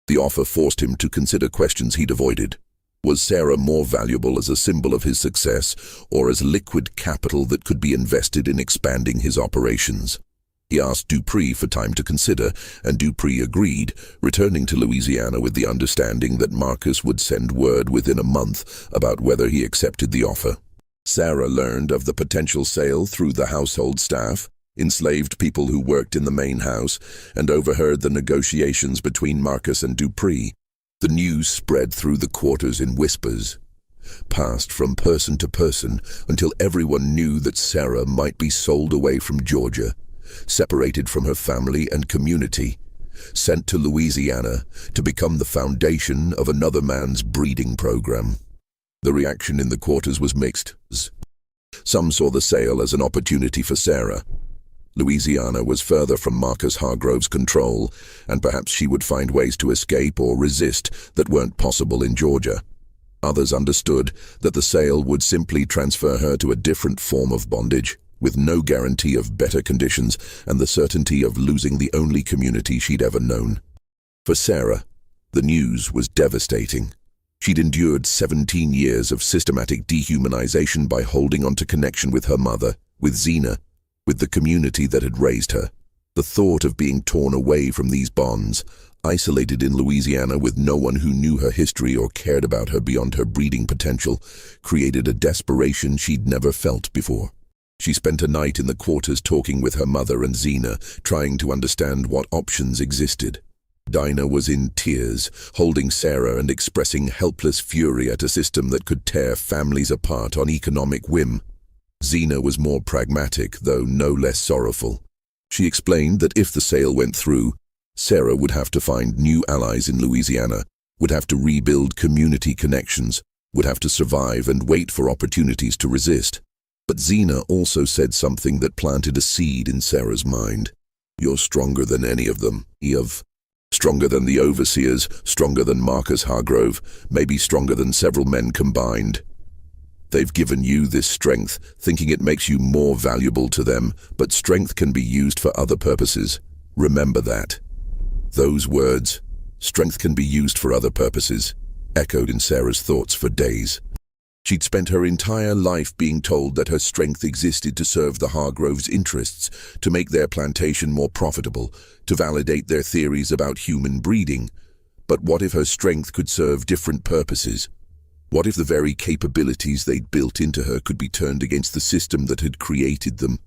The offer forced him to consider questions he'd avoided. Was Sarah more valuable as a symbol of his success or as liquid capital that could be invested in expanding his operations? He asked Dupree for time to consider, and Dupree agreed, returning to Louisiana with the understanding that Marcus would send word within a month about whether he accepted the offer. Sarah learned of the potential sale through the household staff, enslaved people who worked in the main house, and overheard the negotiations between Marcus and Dupree. The news spread through the quarters in whispers, passed from person to person until everyone knew that Sarah might be sold away from Georgia, separated from her family and community, sent to Louisiana to become the foundation of another man's breeding program. The reaction in the quarters was mixed. Some saw the sale as an opportunity for Sarah. Louisiana was further from Marcus Hargrove's control, and perhaps she would find ways to escape or resist that weren't possible in Georgia. Others understood that the sale would simply transfer her to a different form of bondage, with no guarantee of better conditions and the certainty of losing the only community she'd ever known. For Sarah, the news was devastating. She'd endured 17 years of systematic dehumanization by holding on to connection with her mother, with Zena, with the community that had raised her. The thought of being torn away from these bonds, isolated in Louisiana with no one who knew her history or cared about her beyond her breeding potential, created a desperation she'd never felt before. She spent a night in the quarters talking with her mother and Zena, trying to understand what options existed. Dinah was in tears, holding Sarah and expressing helpless fury at a system that could tear families apart on economic whim. Zena was more pragmatic, though no less sorrowful. She explained that if the sale went through, Sarah would have to find new allies in Louisiana, would have to rebuild community connections, would have to survive and wait for opportunities to resist. But Zena also said something that planted a seed in Sarah's mind. "You're stronger than any of them, Eve. Stronger than the overseers, stronger than Marcus Hargrove, maybe stronger than several men combined. They've given you this strength, thinking it makes you more valuable to them, but strength can be used for other purposes. Remember that." Those words, "strength can be used for other purposes," echoed in Sarah's thoughts for days. She'd spent her entire life being told that her strength existed to serve the Hargroves' interests, to make their plantation more profitable, to validate their theories about human breeding. But what if her strength could serve different purposes? What if the very capabilities they'd built into her could be turned against the system that had created them?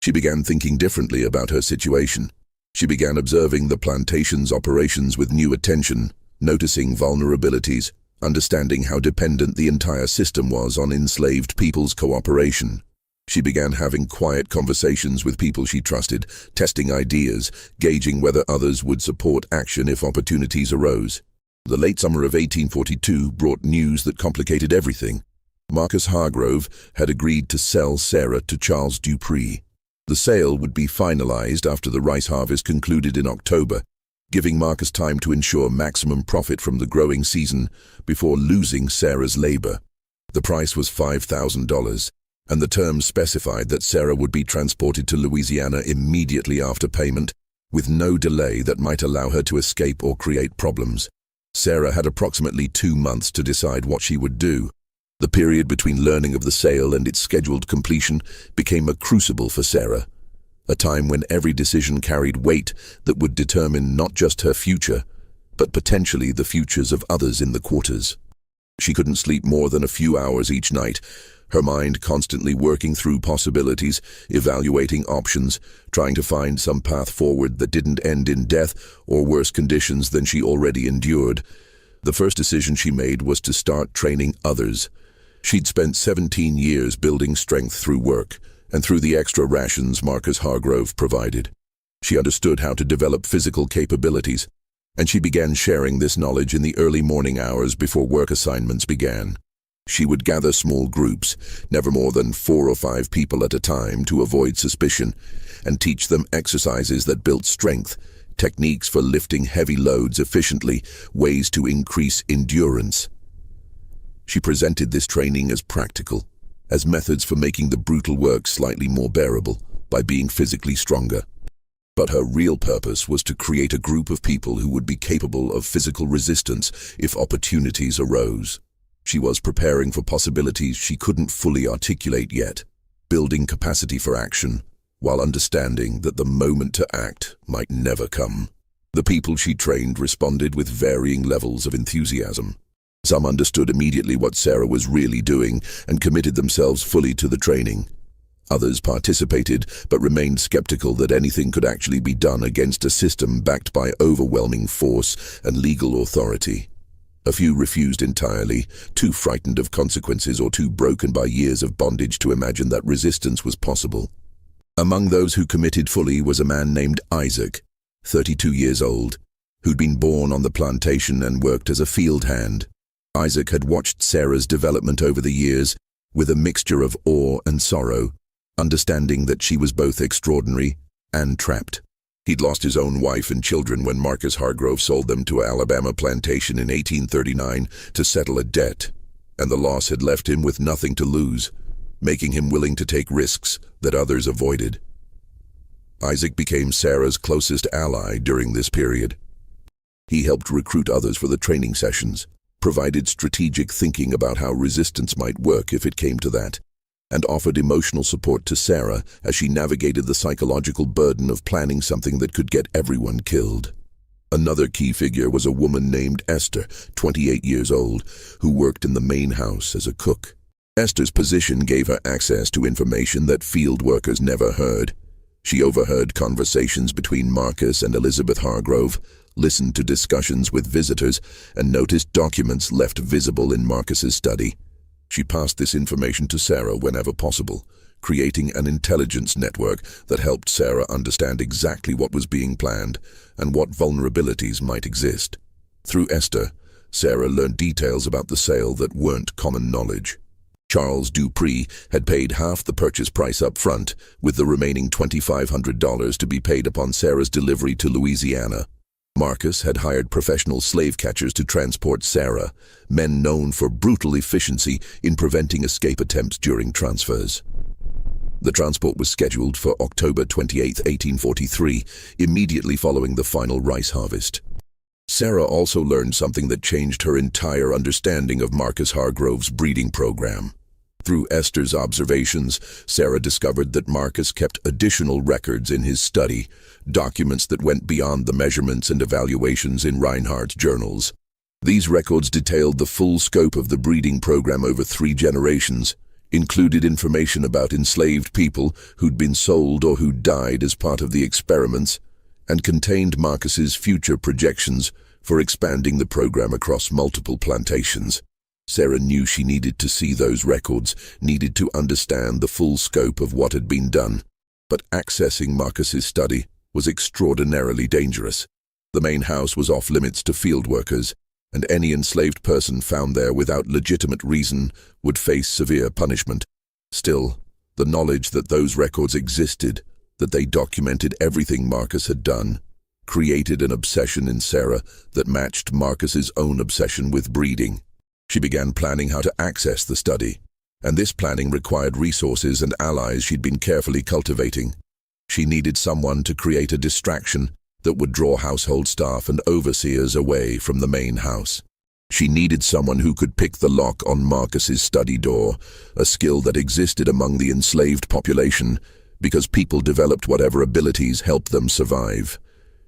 She began thinking differently about her situation. She began observing the plantation's operations with new attention, noticing vulnerabilities, understanding how dependent the entire system was on enslaved people's cooperation. She began having quiet conversations with people she trusted, testing ideas, gauging whether others would support action if opportunities arose. The late summer of 1842 brought news that complicated everything. Marcus Hargrove had agreed to sell Sarah to Charles Dupree. The sale would be finalized after the rice harvest concluded in October, giving Marcus time to ensure maximum profit from the growing season before losing Sarah's labor. The price was $5,000, and the terms specified that Sarah would be transported to Louisiana immediately after payment, with no delay that might allow her to escape or create problems. Sarah had approximately 2 months to decide what she would do. The period between learning of the sale and its scheduled completion became a crucible for Sarah, a time when every decision carried weight that would determine not just her future, but potentially the futures of others in the quarters. She couldn't sleep more than a few hours each night, her mind constantly working through possibilities, evaluating options, trying to find some path forward that didn't end in death or worse conditions than she already endured. The first decision she made was to start training others. She'd spent 17 years building strength through work, and through the extra rations Marcus Hargrove provided. She understood how to develop physical capabilities, and she began sharing this knowledge in the early morning hours before work assignments began. She would gather small groups, never more than 4 or 5 people at a time to avoid suspicion, and teach them exercises that built strength, techniques for lifting heavy loads efficiently, ways to increase endurance. She presented this training as practical, as methods for making the brutal work slightly more bearable by being physically stronger. But her real purpose was to create a group of people who would be capable of physical resistance if opportunities arose. She was preparing for possibilities she couldn't fully articulate yet, building capacity for action, while understanding that the moment to act might never come. The people she trained responded with varying levels of enthusiasm. Some understood immediately what Sarah was really doing and committed themselves fully to the training. Others participated but remained skeptical that anything could actually be done against a system backed by overwhelming force and legal authority. A few refused entirely, too frightened of consequences or too broken by years of bondage to imagine that resistance was possible. Among those who committed fully was a man named Isaac, 32 years old, who'd been born on the plantation and worked as a field hand. Isaac had watched Sarah's development over the years with a mixture of awe and sorrow, understanding that she was both extraordinary and trapped. He'd lost his own wife and children when Marcus Hargrove sold them to an Alabama plantation in 1839 to settle a debt. and the loss had left him with nothing to lose, making him willing to take risks that others avoided. Isaac became Sarah's closest ally during this period. He helped recruit others for the training sessions, provided strategic thinking about how resistance might work if it came to that, and offered emotional support to Sarah as she navigated the psychological burden of planning something that could get everyone killed. Another key figure was a woman named Esther, 28 years old, who worked in the main house as a cook. Esther's position gave her access to information that field workers never heard. She overheard conversations between Marcus and Elizabeth Hargrove, listened to discussions with visitors, and noticed documents left visible in Marcus's study. She passed this information to Sarah whenever possible, creating an intelligence network that helped Sarah understand exactly what was being planned and what vulnerabilities might exist. Through Esther, Sarah learned details about the sale that weren't common knowledge. Charles Dupree had paid half the purchase price up front, with the remaining $2,500 to be paid upon Sarah's delivery to Louisiana. Marcus had hired professional slave catchers to transport Sarah, men known for brutal efficiency in preventing escape attempts during transfers. The transport was scheduled for October 28, 1843, immediately following the final rice harvest. Sarah also learned something that changed her entire understanding of Marcus Hargrove's breeding program. Through Esther's observations, Sarah discovered that Marcus kept additional records in his study, documents that went beyond the measurements and evaluations in Reinhardt's journals. These records detailed the full scope of the breeding program over 3 generations, included information about enslaved people who'd been sold or who died as part of the experiments, and contained Marcus's future projections for expanding the program across multiple plantations. Sarah knew she needed to see those records, needed to understand the full scope of what had been done. But accessing Marcus's study was extraordinarily dangerous. The main house was off limits to field workers, and any enslaved person found there without legitimate reason would face severe punishment. Still, the knowledge that those records existed, that they documented everything Marcus had done, created an obsession in Sarah that matched Marcus's own obsession with breeding. She began planning how to access the study, and this planning required resources and allies she'd been carefully cultivating. She needed someone to create a distraction that would draw household staff and overseers away from the main house. She needed someone who could pick the lock on Marcus's study door, a skill that existed among the enslaved population because people developed whatever abilities helped them survive.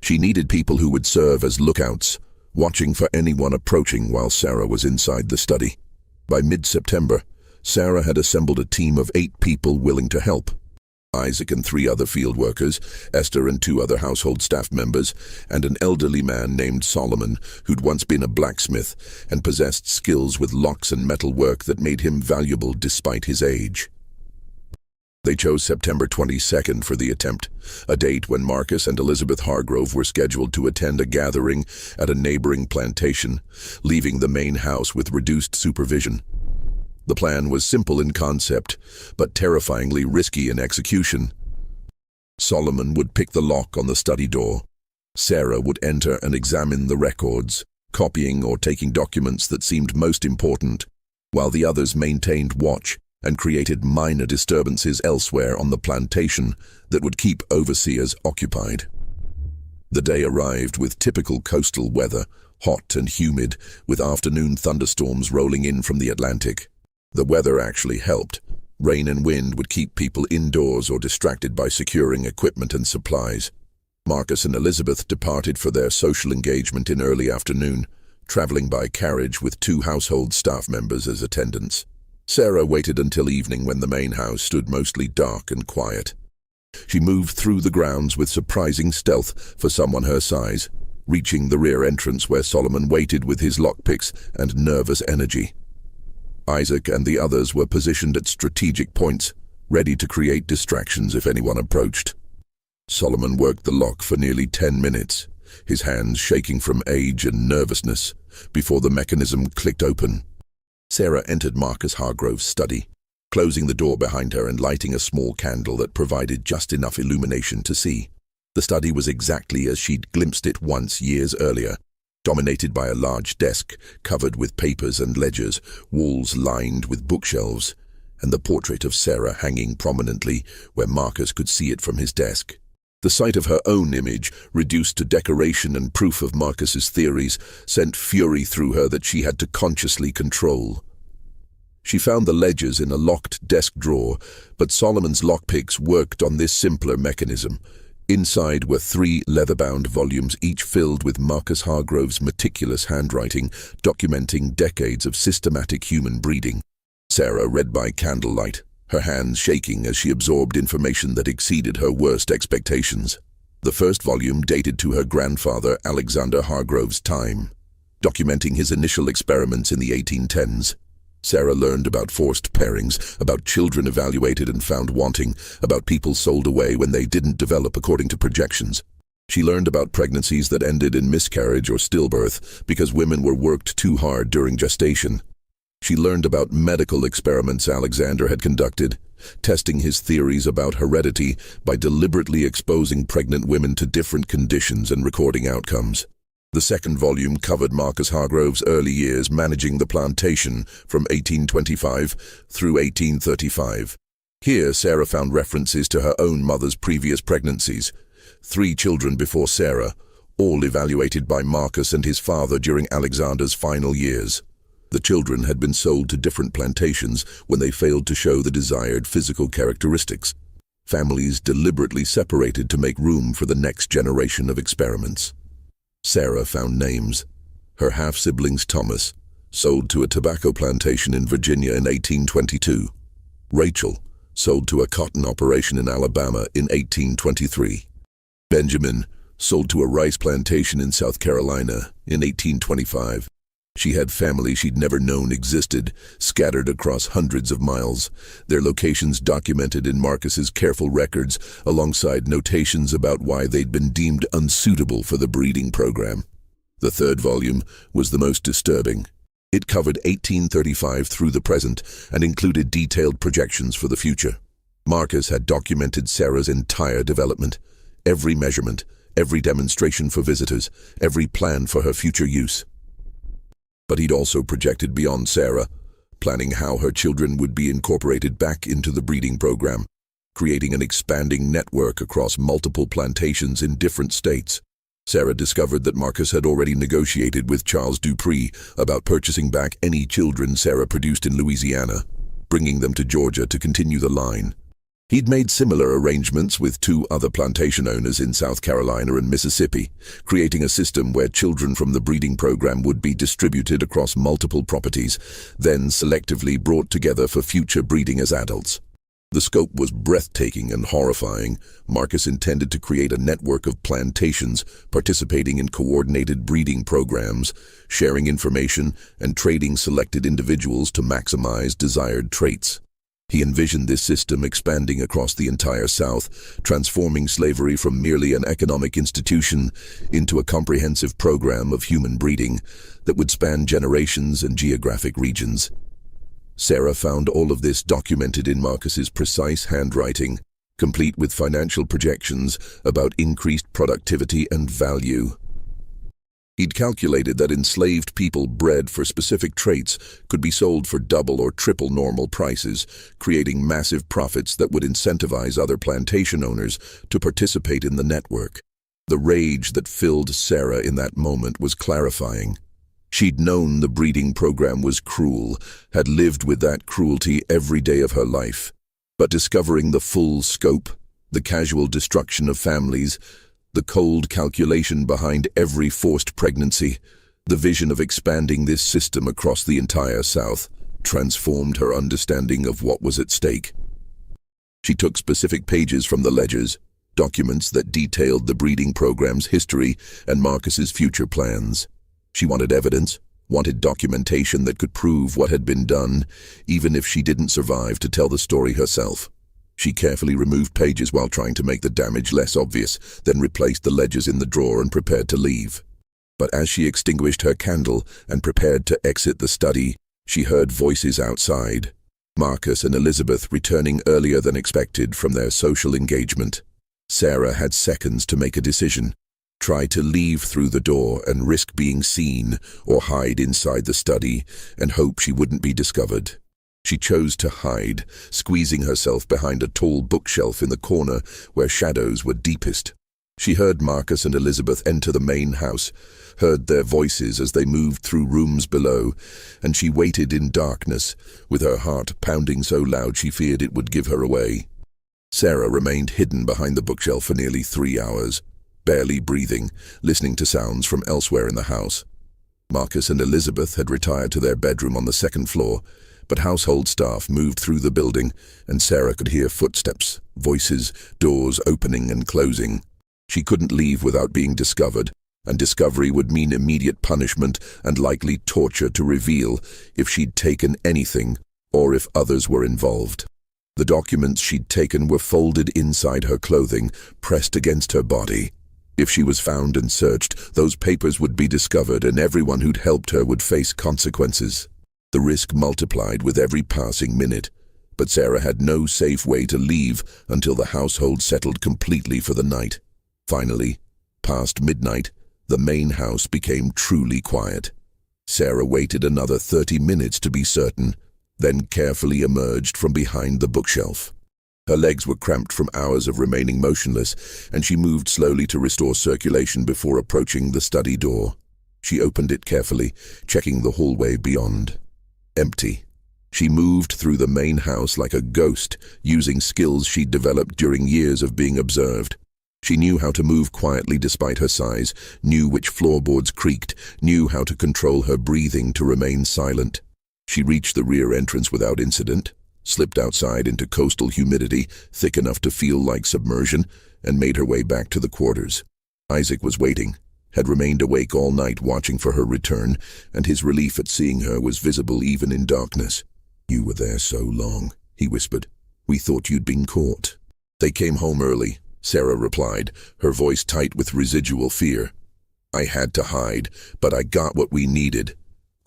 She needed people who would serve as lookouts, watching for anyone approaching while Sarah was inside the study. By mid-September, Sarah had assembled a team of 8 people willing to help. Isaac and 3 other field workers, Esther and 2 other household staff members, and an elderly man named Solomon, who'd once been a blacksmith and possessed skills with locks and metal work that made him valuable despite his age. They chose September 22nd for the attempt, a date when Marcus and Elizabeth Hargrove were scheduled to attend a gathering at a neighboring plantation, leaving the main house with reduced supervision. The plan was simple in concept, but terrifyingly risky in execution. Solomon would pick the lock on the study door. Sarah would enter and examine the records, copying or taking documents that seemed most important, while the others maintained watch and created minor disturbances elsewhere on the plantation that would keep overseers occupied. The day arrived with typical coastal weather, hot and humid, with afternoon thunderstorms rolling in from the Atlantic. The weather actually helped. Rain and wind would keep people indoors or distracted by securing equipment and supplies. Marcus and Elizabeth departed for their social engagement in early afternoon, traveling by carriage with 2 household staff members as attendants. Sarah waited until evening when the main house stood mostly dark and quiet. She moved through the grounds with surprising stealth for someone her size, reaching the rear entrance where Solomon waited with his lockpicks and nervous energy. Isaac and the others were positioned at strategic points, ready to create distractions if anyone approached. Solomon worked the lock for nearly 10 minutes, his hands shaking from age and nervousness, before the mechanism clicked open. Sarah entered Marcus Hargrove's study, closing the door behind her and lighting a small candle that provided just enough illumination to see. The study was exactly as she'd glimpsed it once years earlier, dominated by a large desk covered with papers and ledgers, walls lined with bookshelves, and the portrait of Sarah hanging prominently where Marcus could see it from his desk. The sight of her own image, reduced to decoration and proof of Marcus's theories, sent fury through her that she had to consciously control. She found the ledgers in a locked desk drawer, but Solomon's lockpicks worked on this simpler mechanism. Inside were 3 leather-bound volumes, each filled with Marcus Hargrove's meticulous handwriting, documenting decades of systematic human breeding. Sarah read by candlelight, her hands shaking as she absorbed information that exceeded her worst expectations. The first volume dated to her grandfather Alexander Hargrove's time, documenting his initial experiments in the 1810s. Sarah learned about forced pairings, about children evaluated and found wanting, about people sold away when they didn't develop according to projections. She learned about pregnancies that ended in miscarriage or stillbirth because women were worked too hard during gestation. She learned about medical experiments Alexander had conducted, testing his theories about heredity by deliberately exposing pregnant women to different conditions and recording outcomes. The second volume covered Marcus Hargrove's early years managing the plantation from 1825 through 1835. Here, Sarah found references to her own mother's previous pregnancies. 3 children before Sarah, all evaluated by Marcus and his father during Alexander's final years. The children had been sold to different plantations when they failed to show the desired physical characteristics. Families deliberately separated to make room for the next generation of experiments. Sarah found names. Her half-siblings Thomas, sold to a tobacco plantation in Virginia in 1822. Rachel, sold to a cotton operation in Alabama in 1823. Benjamin, sold to a rice plantation in South Carolina in 1825. She had family she'd never known existed, scattered across hundreds of miles, their locations documented in Marcus's careful records, alongside notations about why they'd been deemed unsuitable for the breeding program. The third volume was the most disturbing. It covered 1835 through the present and included detailed projections for the future. Marcus had documented Sarah's entire development, every measurement, every demonstration for visitors, every plan for her future use. But he'd also projected beyond Sarah, planning how her children would be incorporated back into the breeding program, creating an expanding network across multiple plantations in different states. Sarah discovered that Marcus had already negotiated with Charles Dupree about purchasing back any children Sarah produced in Louisiana, bringing them to Georgia to continue the line. He'd made similar arrangements with 2 other plantation owners in South Carolina and Mississippi, creating a system where children from the breeding program would be distributed across multiple properties, then selectively brought together for future breeding as adults. The scope was breathtaking and horrifying. Marcus intended to create a network of plantations participating in coordinated breeding programs, sharing information and trading selected individuals to maximize desired traits. He envisioned this system expanding across the entire South, transforming slavery from merely an economic institution into a comprehensive program of human breeding that would span generations and geographic regions. Sarah found all of this documented in Marcus's precise handwriting, complete with financial projections about increased productivity and value. He'd calculated that enslaved people bred for specific traits could be sold for double or triple normal prices, creating massive profits that would incentivize other plantation owners to participate in the network. The rage that filled Sarah in that moment was clarifying. She'd known the breeding program was cruel, had lived with that cruelty every day of her life. But discovering the full scope, the casual destruction of families, the cold calculation behind every forced pregnancy, the vision of expanding this system across the entire South, transformed her understanding of what was at stake. She took specific pages from the ledgers, documents that detailed the breeding program's history and Marcus's future plans. She wanted evidence, wanted documentation that could prove what had been done, even if she didn't survive to tell the story herself. She carefully removed pages while trying to make the damage less obvious, then replaced the ledgers in the drawer and prepared to leave. But as she extinguished her candle and prepared to exit the study, she heard voices outside. Marcus and Elizabeth returning earlier than expected from their social engagement. Sarah had seconds to make a decision. Try to leave through the door and risk being seen, or hide inside the study and hope she wouldn't be discovered. She chose to hide, squeezing herself behind a tall bookshelf in the corner where shadows were deepest. She heard Marcus and Elizabeth enter the main house, heard their voices as they moved through rooms below, and she waited in darkness, with her heart pounding so loud she feared it would give her away. Sarah remained hidden behind the bookshelf for nearly 3 hours, barely breathing, listening to sounds from elsewhere in the house. Marcus and Elizabeth had retired to their bedroom on the second floor, but household staff moved through the building, and Sarah could hear footsteps, voices, doors opening and closing. She couldn't leave without being discovered, and discovery would mean immediate punishment and likely torture to reveal if she'd taken anything or if others were involved. The documents she'd taken were folded inside her clothing, pressed against her body. If she was found and searched, those papers would be discovered and everyone who'd helped her would face consequences. The risk multiplied with every passing minute, but Sarah had no safe way to leave until the household settled completely for the night. Finally, past midnight, the main house became truly quiet. Sarah waited another 30 minutes to be certain, then carefully emerged from behind the bookshelf. Her legs were cramped from hours of remaining motionless, and she moved slowly to restore circulation before approaching the study door. She opened it carefully, checking the hallway beyond. Empty. She moved through the main house like a ghost, using skills she'd developed during years of being observed. She knew how to move quietly despite her size, knew which floorboards creaked, knew how to control her breathing to remain silent. She reached the rear entrance without incident, slipped outside into coastal humidity, thick enough to feel like submersion, and made her way back to the quarters. Isaac was waiting, had remained awake all night watching for her return, and his relief at seeing her was visible even in darkness. "You were there so long," he whispered. "We thought you'd been caught." "They came home early," Sarah replied, her voice tight with residual fear. "I had to hide, but I got what we needed.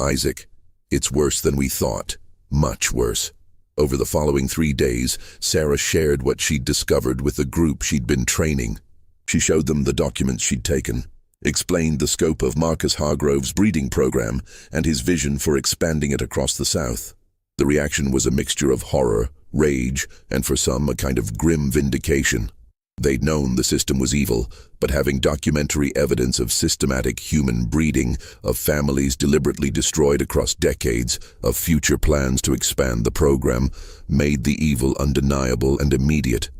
Isaac, it's worse than we thought. Much worse." Over the following 3 days, Sarah shared what she'd discovered with the group she'd been training. She showed them the documents she'd taken, explained the scope of Marcus Hargrove's breeding program and his vision for expanding it across the South. The reaction was a mixture of horror, rage, and for some a kind of grim vindication. They'd known the system was evil, but having documentary evidence of systematic human breeding, of families deliberately destroyed across decades, of future plans to expand the program, made the evil undeniable and immediate.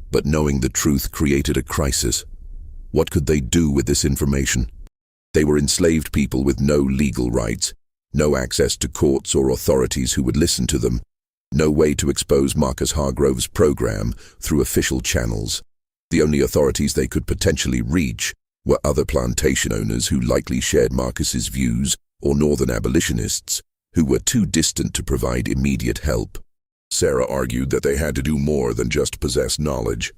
But knowing the truth created a crisis. What could they do with this information? They were enslaved people with no legal rights, no access to courts or authorities who would listen to them, no way to expose Marcus Hargrove's program through official channels. The only authorities they could potentially reach were other plantation owners who likely shared Marcus's views, or northern abolitionists who were too distant to provide immediate help. Sarah argued that they had to do more than just possess knowledge.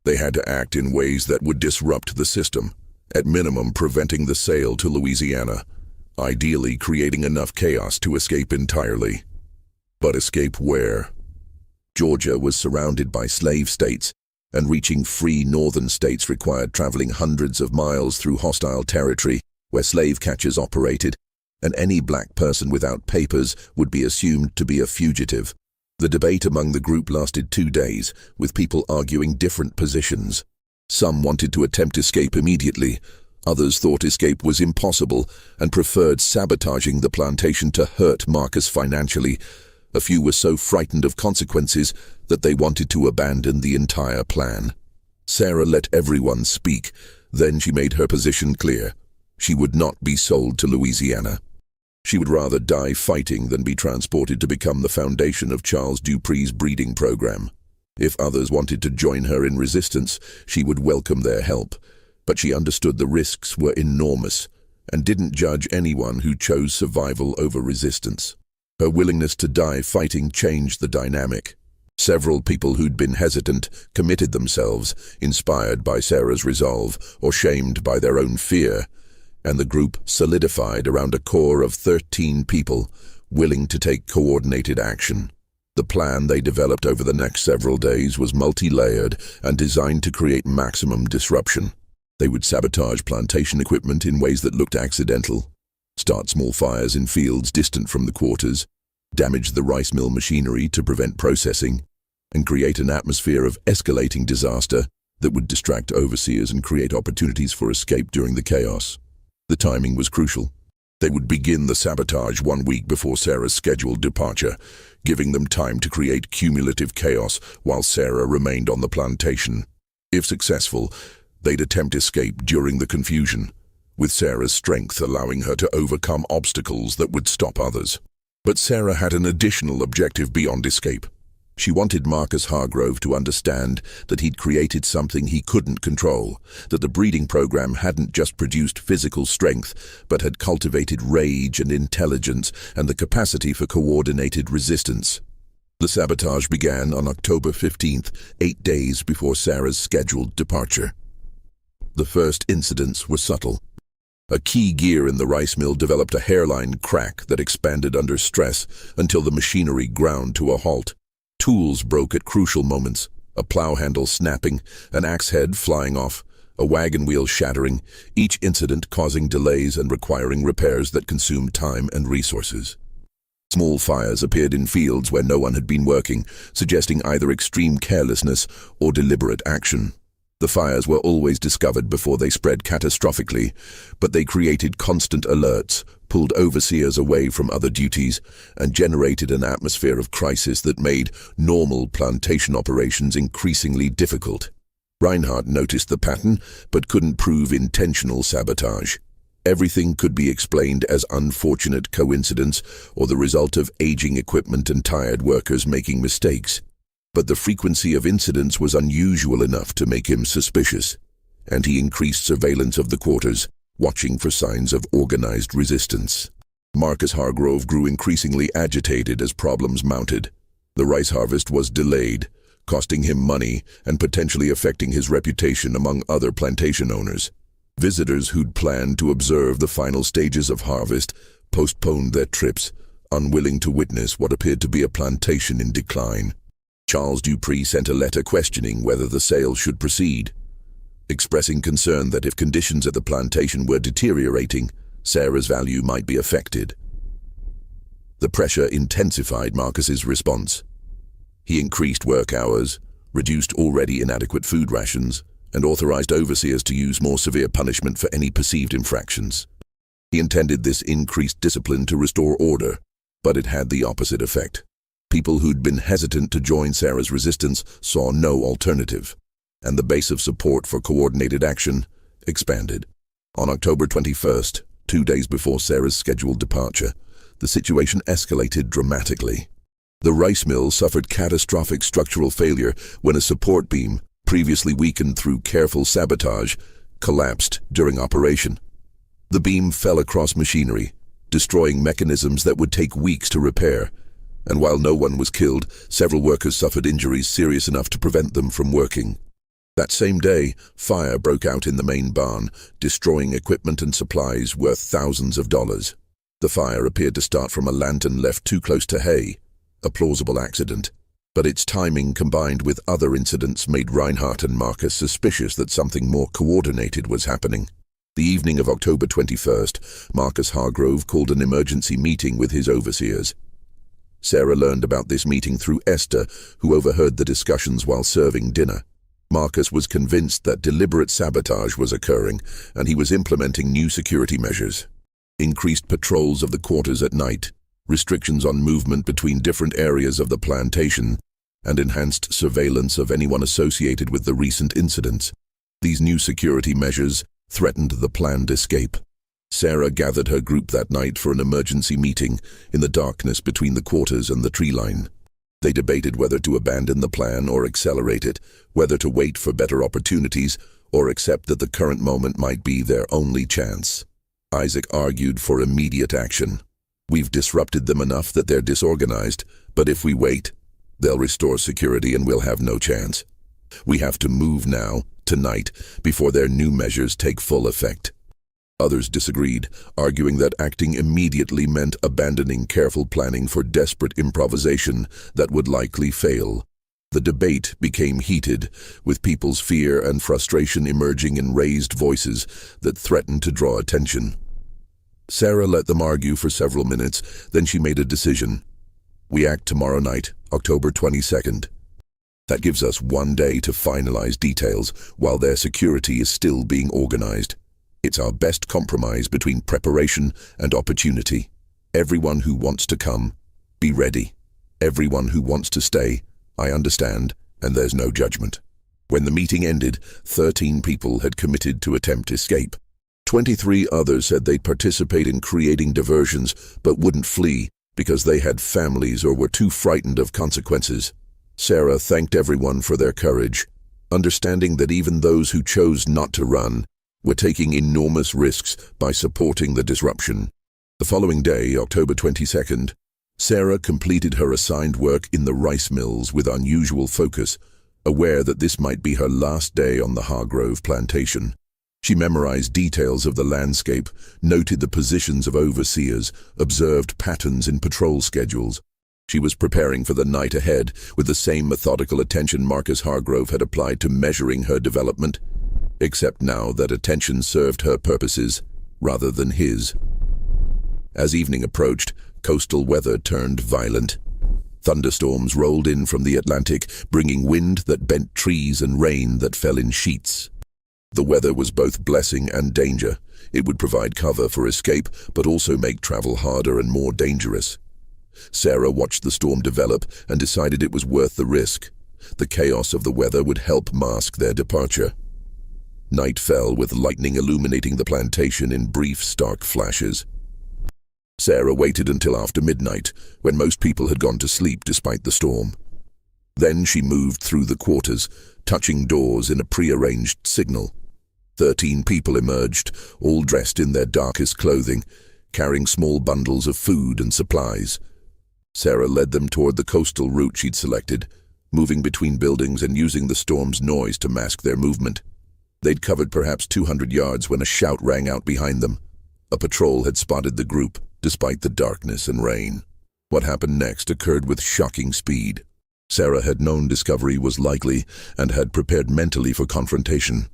They had to act in ways that would disrupt the system, at minimum preventing the sale to Louisiana, ideally creating enough chaos to escape entirely. But escape where? Georgia was surrounded by slave states, and reaching free northern states required traveling hundreds of miles through hostile territory where slave catchers operated, and any black person without papers would be assumed to be a fugitive. The debate among the group lasted 2 days, with people arguing different positions. Some wanted to attempt escape immediately. Others thought escape was impossible and preferred sabotaging the plantation to hurt Marcus financially. A few were so frightened of consequences that they wanted to abandon the entire plan. Sarah let everyone speak, then she made her position clear. She would not be sold to Louisiana. She would rather die fighting than be transported to become the foundation of Charles Dupree's breeding program. If others wanted to join her in resistance, she would welcome their help, but she understood the risks were enormous and didn't judge anyone who chose survival over resistance. Her willingness to die fighting changed the dynamic. Several people who'd been hesitant committed themselves, inspired by Sarah's resolve or shamed by their own fear, and the group solidified around a core of 13 people willing to take coordinated action. The plan they developed over the next several days was multi-layered and designed to create maximum disruption. They would sabotage plantation equipment in ways that looked accidental, start small fires in fields distant from the quarters, damage the rice mill machinery to prevent processing, and create an atmosphere of escalating disaster that would distract overseers and create opportunities for escape during the chaos. The timing was crucial. They would begin the sabotage 1 week before Sarah's scheduled departure, giving them time to create cumulative chaos while Sarah remained on the plantation. If successful, they'd attempt escape during the confusion, with Sarah's strength allowing her to overcome obstacles that would stop others. But Sarah had an additional objective beyond escape. She wanted Marcus Hargrove to understand that he'd created something he couldn't control, that the breeding program hadn't just produced physical strength, but had cultivated rage and intelligence and the capacity for coordinated resistance. The sabotage began on October 15th, 8 days before Sarah's scheduled departure. The first incidents were subtle. A key gear in the rice mill developed a hairline crack that expanded under stress until the machinery ground to a halt. Tools broke at crucial moments, a plow handle snapping, an axe head flying off, a wagon wheel shattering, each incident causing delays and requiring repairs that consumed time and resources. Small fires appeared in fields where no one had been working, suggesting either extreme carelessness or deliberate action. The fires were always discovered before they spread catastrophically, but they created constant alerts, pulled overseers away from other duties, and generated an atmosphere of crisis that made normal plantation operations increasingly difficult. Reinhardt noticed the pattern, but couldn't prove intentional sabotage. Everything could be explained as unfortunate coincidence or the result of aging equipment and tired workers making mistakes. But the frequency of incidents was unusual enough to make him suspicious, and he increased surveillance of the quarters, watching for signs of organized resistance. Marcus Hargrove grew increasingly agitated as problems mounted. The rice harvest was delayed, costing him money and potentially affecting his reputation among other plantation owners. Visitors who'd planned to observe the final stages of harvest postponed their trips, unwilling to witness what appeared to be a plantation in decline. Charles Dupree sent a letter questioning whether the sale should proceed, expressing concern that if conditions at the plantation were deteriorating, Sarah's value might be affected. The pressure intensified Marcus's response. He increased work hours, reduced already inadequate food rations, and authorized overseers to use more severe punishment for any perceived infractions. He intended this increased discipline to restore order, but it had the opposite effect. People who'd been hesitant to join Sarah's resistance saw no alternative, and the base of support for coordinated action expanded. On October 21st, 2 days before Sarah's scheduled departure, the situation escalated dramatically. The rice mill suffered catastrophic structural failure when a support beam, previously weakened through careful sabotage, collapsed during operation. The beam fell across machinery, destroying mechanisms that would take weeks to repair, and while no one was killed, several workers suffered injuries serious enough to prevent them from working. That same day, fire broke out in the main barn, destroying equipment and supplies worth thousands of dollars. The fire appeared to start from a lantern left too close to hay, a plausible accident. But its timing combined with other incidents made Reinhardt and Marcus suspicious that something more coordinated was happening. The evening of October 21st, Marcus Hargrove called an emergency meeting with his overseers. Sarah learned about this meeting through Esther, who overheard the discussions while serving dinner. Marcus was convinced that deliberate sabotage was occurring, and he was implementing new security measures. Increased patrols of the quarters at night, restrictions on movement between different areas of the plantation, and enhanced surveillance of anyone associated with the recent incidents. These new security measures threatened the planned escape. Sarah gathered her group that night for an emergency meeting in the darkness between the quarters and the tree line. They debated whether to abandon the plan or accelerate it, whether to wait for better opportunities or accept that the current moment might be their only chance. Isaac argued for immediate action. "We've disrupted them enough that they're disorganized, but if we wait, they'll restore security and we'll have no chance. We have to move now, tonight, before their new measures take full effect." Others disagreed, arguing that acting immediately meant abandoning careful planning for desperate improvisation that would likely fail. The debate became heated, with people's fear and frustration emerging in raised voices that threatened to draw attention. Sarah let them argue for several minutes, then she made a decision. We act tomorrow night, October 22nd. That gives us 1 day to finalize details while their security is still being organized. It's our best compromise between preparation and opportunity. Everyone who wants to come, be ready. Everyone who wants to stay, I understand, and there's no judgment. When the meeting ended, 13 people had committed to attempt escape. 23 others said they'd participate in creating diversions but wouldn't flee because they had families or were too frightened of consequences. Sarah thanked everyone for their courage, understanding that even those who chose not to run were taking enormous risks by supporting the disruption. The following day, October 22nd, Sarah completed her assigned work in the rice mills with unusual focus, aware that this might be her last day on the Hargrove plantation. She memorized details of the landscape, noted the positions of overseers, observed patterns in patrol schedules. She was preparing for the night ahead with the same methodical attention Marcus Hargrove had applied to measuring her development, except now that attention served her purposes rather than his. As evening approached, coastal weather turned violent. Thunderstorms rolled in from the Atlantic, bringing wind that bent trees and rain that fell in sheets. The weather was both blessing and danger. It would provide cover for escape, but also make travel harder and more dangerous. Sarah watched the storm develop and decided it was worth the risk. The chaos of the weather would help mask their departure. Night fell, with lightning illuminating the plantation in brief, stark flashes. Sarah waited until after midnight, when most people had gone to sleep despite the storm. Then she moved through the quarters, touching doors in a prearranged signal. 13 people emerged, all dressed in their darkest clothing, carrying small bundles of food and supplies. Sarah led them toward the coastal route she'd selected, moving between buildings and using the storm's noise to mask their movement. They'd covered perhaps 200 yards when a shout rang out behind them. A patrol had spotted the group, despite the darkness and rain. What happened next occurred with shocking speed. Sarah had known discovery was likely and had prepared mentally for confrontation.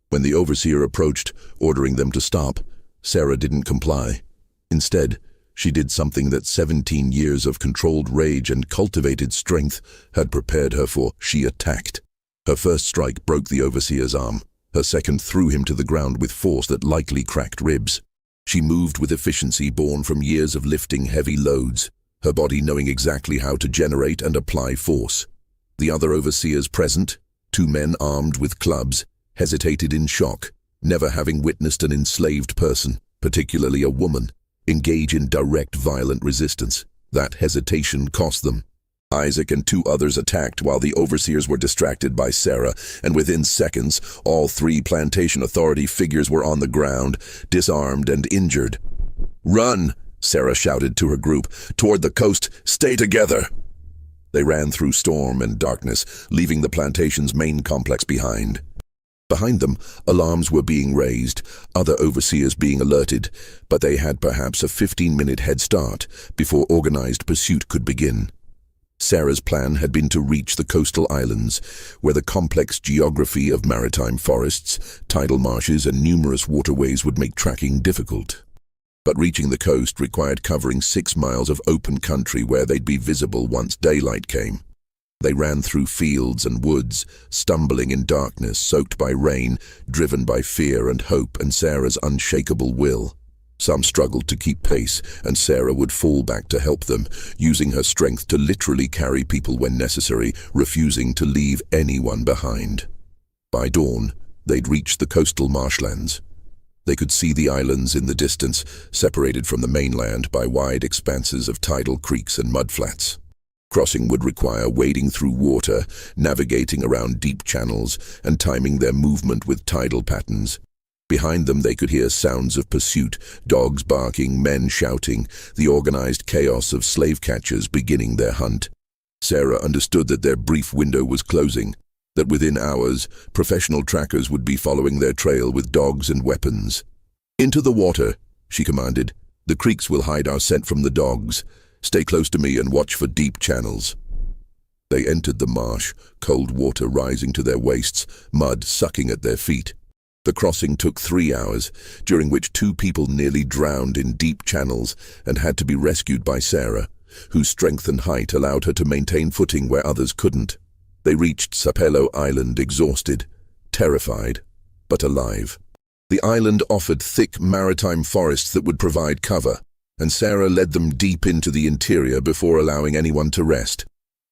When the overseer approached, ordering them to stop, Sarah didn't comply. Instead, she did something that 17 years of controlled rage and cultivated strength had prepared her for. She attacked. Her first strike broke the overseer's arm. Her second threw him to the ground with force that likely cracked ribs. She moved with efficiency born from years of lifting heavy loads, her body knowing exactly how to generate and apply force. The other overseers present, 2 men armed with clubs, hesitated in shock, never having witnessed an enslaved person, particularly a woman, engage in direct violent resistance. That hesitation cost them. Isaac and 2 others attacked while the overseers were distracted by Sarah, and within seconds, all 3 plantation authority figures were on the ground, disarmed and injured. "Run!" Sarah shouted to her group. "Toward the coast, stay together!" They ran through storm and darkness, leaving the plantation's main complex behind. Behind them, alarms were being raised, other overseers being alerted, but they had perhaps a 15-minute head start before organized pursuit could begin. Sarah's plan had been to reach the coastal islands, where the complex geography of maritime forests, tidal marshes, and numerous waterways would make tracking difficult. But reaching the coast required covering 6 miles of open country where they'd be visible once daylight came. They ran through fields and woods, stumbling in darkness, soaked by rain, driven by fear and hope and Sarah's unshakable will. Some struggled to keep pace, and Sarah would fall back to help them, using her strength to literally carry people when necessary, refusing to leave anyone behind. By dawn, they'd reached the coastal marshlands. They could see the islands in the distance, separated from the mainland by wide expanses of tidal creeks and mudflats. Crossing would require wading through water, navigating around deep channels, and timing their movement with tidal patterns. Behind them they could hear sounds of pursuit, dogs barking, men shouting, the organized chaos of slave catchers beginning their hunt. Sarah understood that their brief window was closing, that within hours, professional trackers would be following their trail with dogs and weapons. "Into the water," she commanded. "The creeks will hide our scent from the dogs. Stay close to me and watch for deep channels." They entered the marsh, cold water rising to their waists, mud sucking at their feet. The crossing took 3 hours, during which 2 people nearly drowned in deep channels and had to be rescued by Sarah, whose strength and height allowed her to maintain footing where others couldn't. They reached Sapelo Island exhausted, terrified, but alive. The island offered thick maritime forests that would provide cover, and Sarah led them deep into the interior before allowing anyone to rest.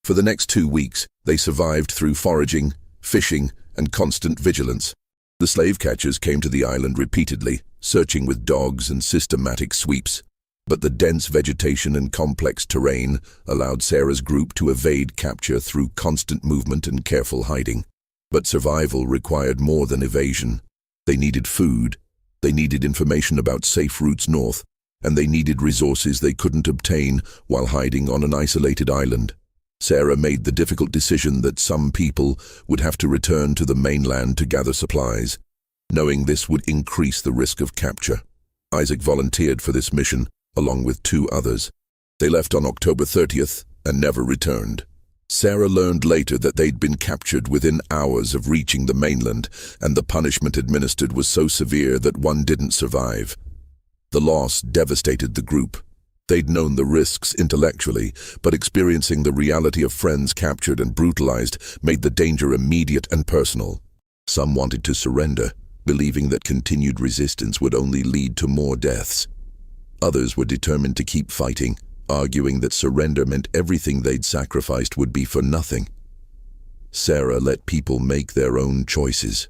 For the next 2 weeks, they survived through foraging, fishing, and constant vigilance. The slave catchers came to the island repeatedly, searching with dogs and systematic sweeps. But the dense vegetation and complex terrain allowed Sarah's group to evade capture through constant movement and careful hiding. But survival required more than evasion. They needed food, they needed information about safe routes north, and they needed resources they couldn't obtain while hiding on an isolated island. Sarah made the difficult decision that some people would have to return to the mainland to gather supplies, knowing this would increase the risk of capture. Isaac volunteered for this mission, along with 2 others. They left on October 30th and never returned. Sarah learned later that they'd been captured within hours of reaching the mainland, and the punishment administered was so severe that one didn't survive. The loss devastated the group. They'd known the risks intellectually, but experiencing the reality of friends captured and brutalized made the danger immediate and personal. Some wanted to surrender, believing that continued resistance would only lead to more deaths. Others were determined to keep fighting, arguing that surrender meant everything they'd sacrificed would be for nothing. Sarah let people make their own choices.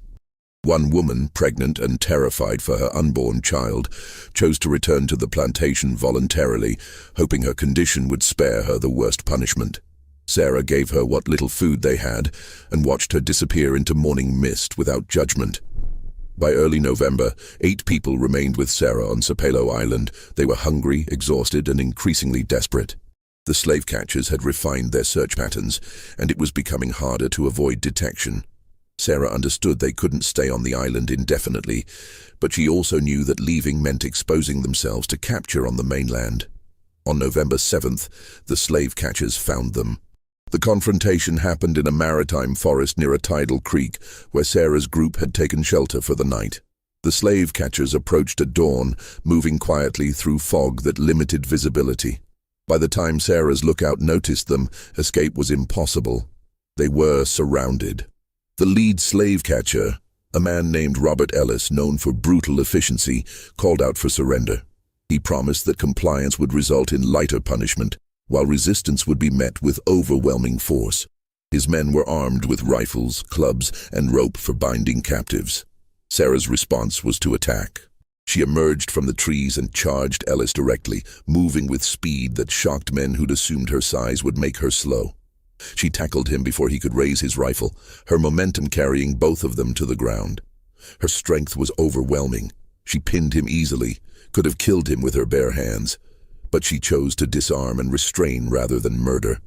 One woman, pregnant and terrified for her unborn child, chose to return to the plantation voluntarily, hoping her condition would spare her the worst punishment. Sarah gave her what little food they had and watched her disappear into morning mist without judgment. By early November, 8 people remained with Sarah on Sapelo Island. They were hungry, exhausted, and increasingly desperate. The slave catchers had refined their search patterns, and it was becoming harder to avoid detection. Sarah understood they couldn't stay on the island indefinitely, but she also knew that leaving meant exposing themselves to capture on the mainland. On November 7th, the slave catchers found them. The confrontation happened in a maritime forest near a tidal creek, where Sarah's group had taken shelter for the night. The slave catchers approached at dawn, moving quietly through fog that limited visibility. By the time Sarah's lookout noticed them, escape was impossible. They were surrounded. The lead slave catcher, a man named Robert Ellis, known for brutal efficiency, called out for surrender. He promised that compliance would result in lighter punishment, while resistance would be met with overwhelming force. His men were armed with rifles, clubs, and rope for binding captives. Sarah's response was to attack. She emerged from the trees and charged Ellis directly, moving with speed that shocked men who'd assumed her size would make her slow. She tackled him before he could raise his rifle, her momentum carrying both of them to the ground. Her strength was overwhelming. She pinned him easily, could have killed him with her bare hands. But she chose to disarm and restrain rather than murder.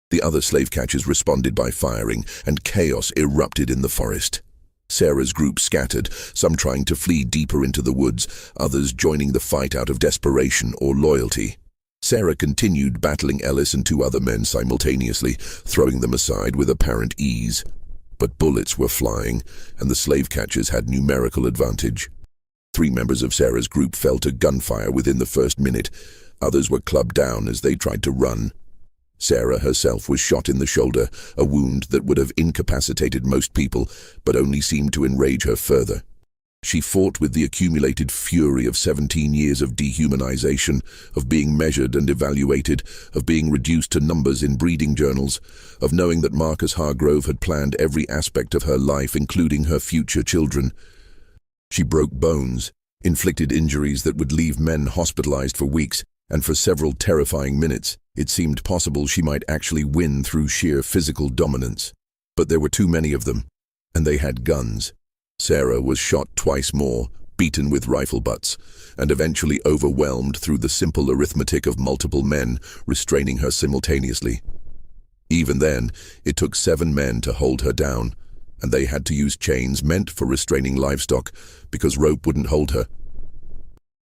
The other slave catchers responded by firing, and chaos erupted in the forest. Sarah's group scattered, some trying to flee deeper into the woods, others joining the fight out of desperation or loyalty. Sarah continued battling Ellis and 2 other men simultaneously, throwing them aside with apparent ease. But bullets were flying, and the slave catchers had numerical advantage. 3 members of Sarah's group fell to gunfire within the first minute. Others were clubbed down as they tried to run. Sarah herself was shot in the shoulder, a wound that would have incapacitated most people, but only seemed to enrage her further. She fought with the accumulated fury of 17 years of dehumanization, of being measured and evaluated, of being reduced to numbers in breeding journals, of knowing that Marcus Hargrove had planned every aspect of her life, including her future children. She broke bones, inflicted injuries that would leave men hospitalized for weeks, and for several terrifying minutes, it seemed possible she might actually win through sheer physical dominance. But there were too many of them, and they had guns. Sarah was shot twice more, beaten with rifle butts, and eventually overwhelmed through the simple arithmetic of multiple men restraining her simultaneously. Even then, it took 7 men to hold her down, and they had to use chains meant for restraining livestock because rope wouldn't hold her.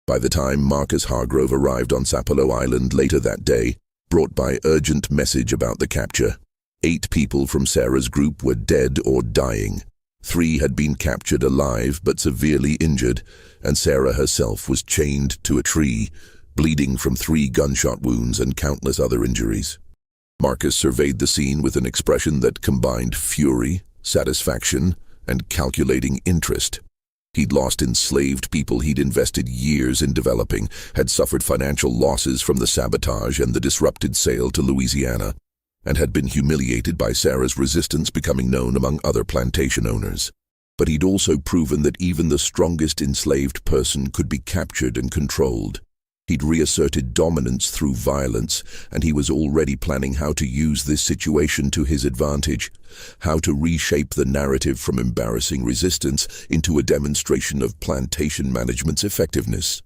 By the time Marcus Hargrove arrived on Sapelo Island later that day, brought by urgent message about the capture, 8 people from Sarah's group were dead or dying. 3 had been captured alive but severely injured, and Sarah herself was chained to a tree, bleeding from 3 gunshot wounds and countless other injuries. Marcus surveyed the scene with an expression that combined fury, satisfaction, and calculating interest. He'd lost enslaved people he'd invested years in developing, had suffered financial losses from the sabotage and the disrupted sale to Louisiana, and had been humiliated by Sarah's resistance becoming known among other plantation owners. But he'd also proven that even the strongest enslaved person could be captured and controlled. He'd reasserted dominance through violence, and he was already planning how to use this situation to his advantage, how to reshape the narrative from embarrassing resistance into a demonstration of plantation management's effectiveness.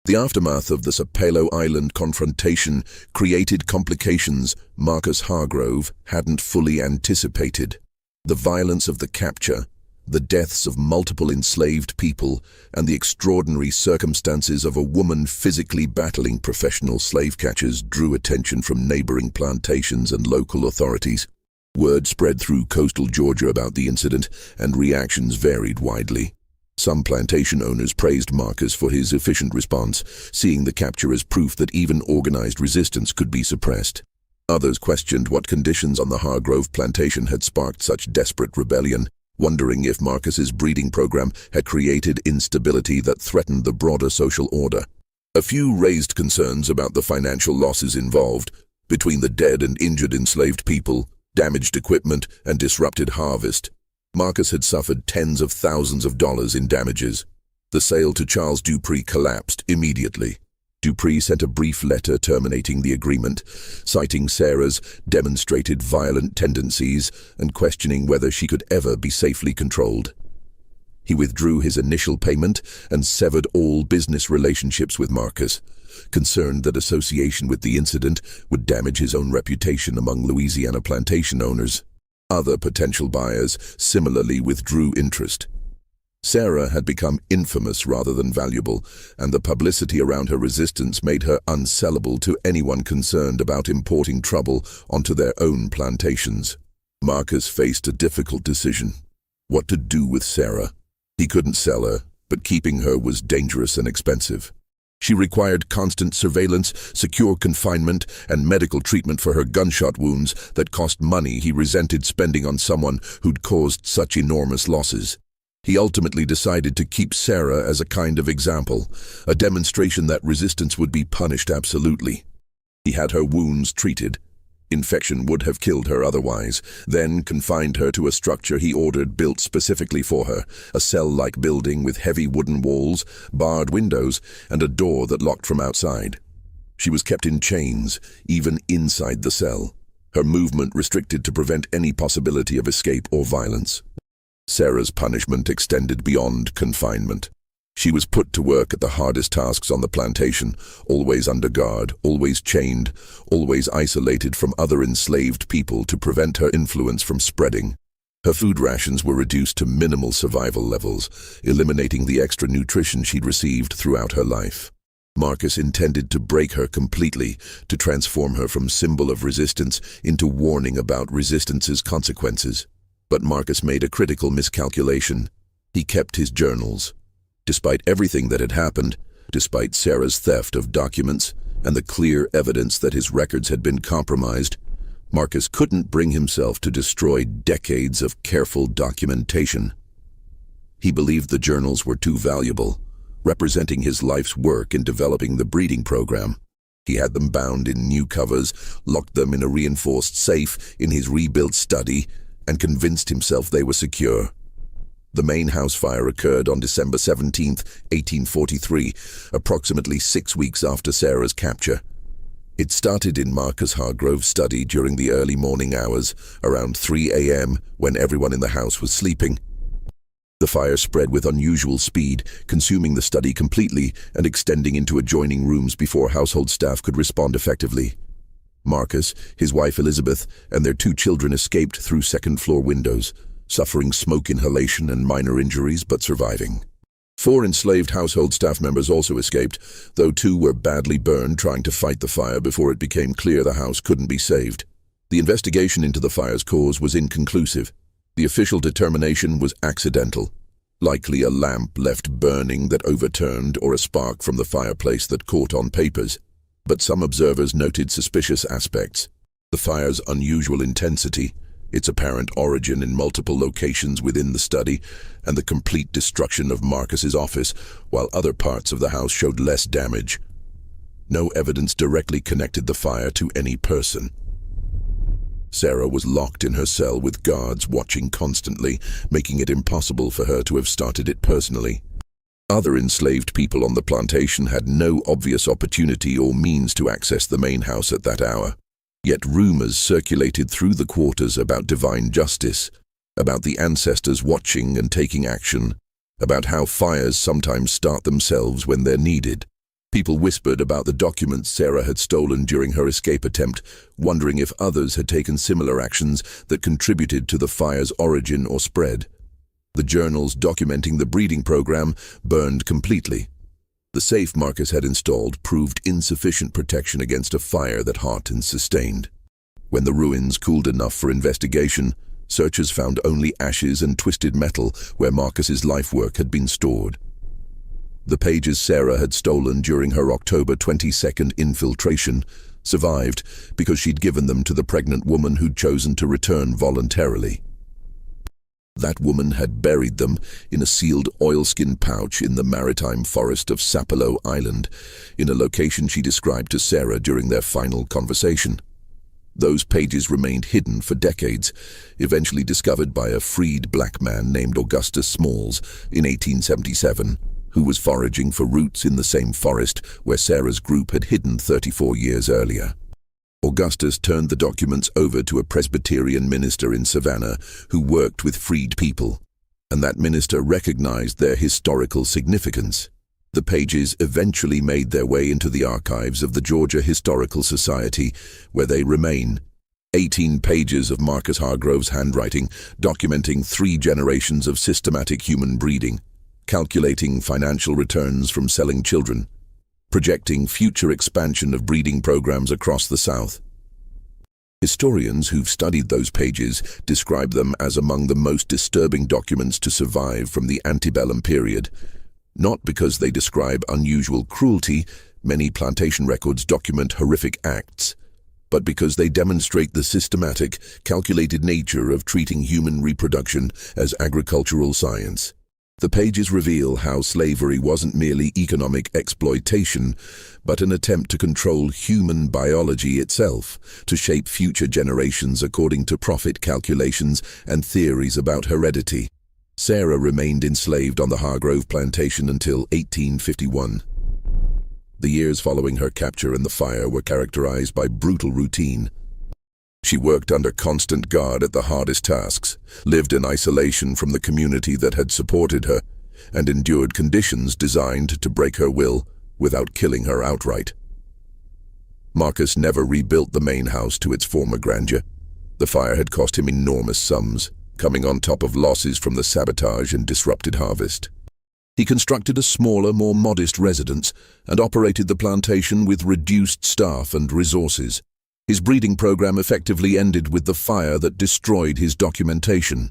The aftermath of the Sapelo Island confrontation created complications Marcus Hargrove hadn't fully anticipated. The violence of the capture, the deaths of multiple enslaved people, and the extraordinary circumstances of a woman physically battling professional slave catchers drew attention from neighboring plantations and local authorities. Word spread through coastal Georgia about the incident, and reactions varied widely. Some plantation owners praised Marcus for his efficient response, seeing the capture as proof that even organized resistance could be suppressed. Others questioned what conditions on the Hargrove plantation had sparked such desperate rebellion, wondering if Marcus's breeding program had created instability that threatened the broader social order. A few raised concerns about the financial losses involved, between the dead and injured enslaved people, damaged equipment, and disrupted harvest. Marcus had suffered tens of thousands of dollars in damages. The sale to Charles Dupree collapsed immediately. Dupree sent a brief letter terminating the agreement, citing Sarah's demonstrated violent tendencies and questioning whether she could ever be safely controlled. He withdrew his initial payment and severed all business relationships with Marcus, concerned that association with the incident would damage his own reputation among Louisiana plantation owners. Other potential buyers similarly withdrew interest. Sarah had become infamous rather than valuable, and the publicity around her resistance made her unsellable to anyone concerned about importing trouble onto their own plantations. Marcus faced a difficult decision: what to do with Sarah. He couldn't sell her, but keeping her was dangerous and expensive. She required constant surveillance, secure confinement, and medical treatment for her gunshot wounds that cost money he resented spending on someone who'd caused such enormous losses. He ultimately decided to keep Sarah as a kind of example, a demonstration that resistance would be punished absolutely. He had her wounds treated. Infection would have killed her otherwise, then confined her to a structure he ordered built specifically for her, a cell-like building with heavy wooden walls, barred windows, and a door that locked from outside. She was kept in chains, even inside the cell, her movement restricted to prevent any possibility of escape or violence. Sarah's punishment extended beyond confinement. She was put to work at the hardest tasks on the plantation, always under guard, always chained, always isolated from other enslaved people to prevent her influence from spreading. Her food rations were reduced to minimal survival levels, eliminating the extra nutrition she'd received throughout her life. Marcus intended to break her completely, to transform her from symbol of resistance into warning about resistance's consequences. But Marcus made a critical miscalculation. He kept his journals. Despite everything that had happened, despite Sarah's theft of documents and the clear evidence that his records had been compromised, Marcus couldn't bring himself to destroy decades of careful documentation. He believed the journals were too valuable, representing his life's work in developing the breeding program. He had them bound in new covers, locked them in a reinforced safe in his rebuilt study, and convinced himself they were secure. The main house fire occurred on December 17, 1843, approximately 6 weeks after Sarah's capture. It started in Marcus Hargrove's study during the early morning hours, around 3 a.m., when everyone in the house was sleeping. The fire spread with unusual speed, consuming the study completely and extending into adjoining rooms before household staff could respond effectively. Marcus, his wife Elizabeth, and their 2 children escaped through second-floor windows, suffering smoke inhalation and minor injuries but surviving. 4 enslaved household staff members also escaped, though 2 were badly burned trying to fight the fire before it became clear the house couldn't be saved. The investigation into the fire's cause was inconclusive. The official determination was accidental, likely a lamp left burning that overturned or a spark from the fireplace that caught on papers. But some observers noted suspicious aspects: the fire's unusual intensity, its apparent origin in multiple locations within the study, and the complete destruction of Marcus's office, while other parts of the house showed less damage. No evidence directly connected the fire to any person. Sarah was locked in her cell with guards watching constantly, making it impossible for her to have started it personally. Other enslaved people on the plantation had no obvious opportunity or means to access the main house at that hour. Yet rumors circulated through the quarters about divine justice, about the ancestors watching and taking action, about how fires sometimes start themselves when they're needed. People whispered about the documents Sarah had stolen during her escape attempt, wondering if others had taken similar actions that contributed to the fire's origin or spread. The journals documenting the breeding program burned completely. The safe Marcus had installed proved insufficient protection against a fire that Hawkins sustained. When the ruins cooled enough for investigation, searchers found only ashes and twisted metal where Marcus's life work had been stored. The pages Sarah had stolen during her October 22nd infiltration survived because she'd given them to the pregnant woman who'd chosen to return voluntarily. That woman had buried them in a sealed oilskin pouch in the maritime forest of Sapelo Island, in a location she described to Sarah during their final conversation. Those pages remained hidden for decades, eventually discovered by a freed black man named Augustus Smalls in 1877, who was foraging for roots in the same forest where Sarah's group had hidden 34 years earlier. Augustus turned the documents over to a Presbyterian minister in Savannah who worked with freed people, and that minister recognized their historical significance. The pages eventually made their way into the archives of the Georgia Historical Society, where they remain. 18 pages of Marcus Hargrove's handwriting, documenting 3 generations of systematic human breeding, calculating financial returns from selling children, projecting future expansion of breeding programs across the South. Historians who've studied those pages describe them as among the most disturbing documents to survive from the antebellum period. Not because they describe unusual cruelty, many plantation records document horrific acts, but because they demonstrate the systematic, calculated nature of treating human reproduction as agricultural science. The pages reveal how slavery wasn't merely economic exploitation, but an attempt to control human biology itself, to shape future generations according to profit calculations and theories about heredity. Sarah remained enslaved on the Hargrove plantation until 1851. The years following her capture and the fire were characterized by brutal routine. She worked under constant guard at the hardest tasks, lived in isolation from the community that had supported her, and endured conditions designed to break her will without killing her outright. Marcus never rebuilt the main house to its former grandeur. The fire had cost him enormous sums, coming on top of losses from the sabotage and disrupted harvest. He constructed a smaller, more modest residence and operated the plantation with reduced staff and resources. His breeding program effectively ended with the fire that destroyed his documentation.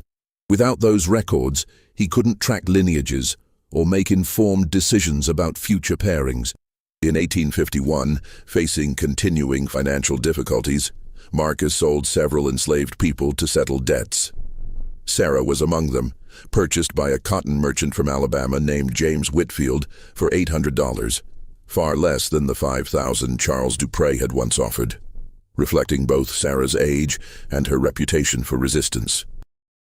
Without those records, he couldn't track lineages or make informed decisions about future pairings. In 1851, facing continuing financial difficulties, Marcus sold several enslaved people to settle debts. Sarah was among them, purchased by a cotton merchant from Alabama named James Whitfield for $800, far less than the $5,000 Charles Dupree had once offered, reflecting both Sarah's age and her reputation for resistance.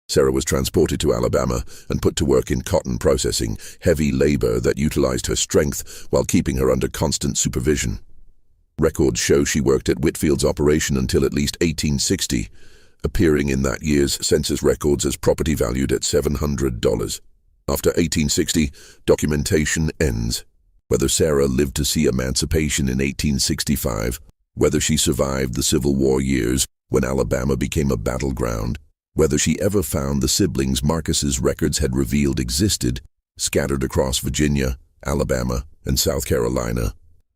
Sarah was transported to Alabama and put to work in cotton processing, heavy labor that utilized her strength while keeping her under constant supervision. Records show she worked at Whitfield's operation until at least 1860, appearing in that year's census records as property valued at $700. After 1860, documentation ends. Whether Sarah lived to see emancipation in 1865, whether she survived the Civil War years when Alabama became a battleground, whether she ever found the siblings Marcus's records had revealed existed, scattered across Virginia, Alabama, and South Carolina,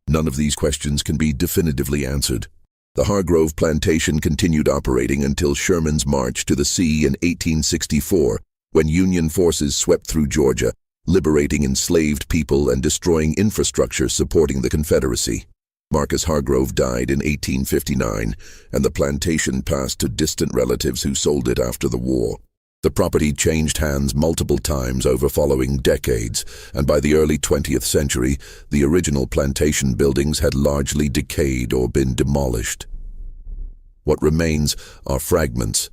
none of these questions can be definitively answered. The Hargrove plantation continued operating until Sherman's march to the sea in 1864, when Union forces swept through Georgia, liberating enslaved people and destroying infrastructure supporting the Confederacy. Marcus Hargrove died in 1859, and the plantation passed to distant relatives who sold it after the war. The property changed hands multiple times over following decades, and by the early 20th century, the original plantation buildings had largely decayed or been demolished. What remains are fragments.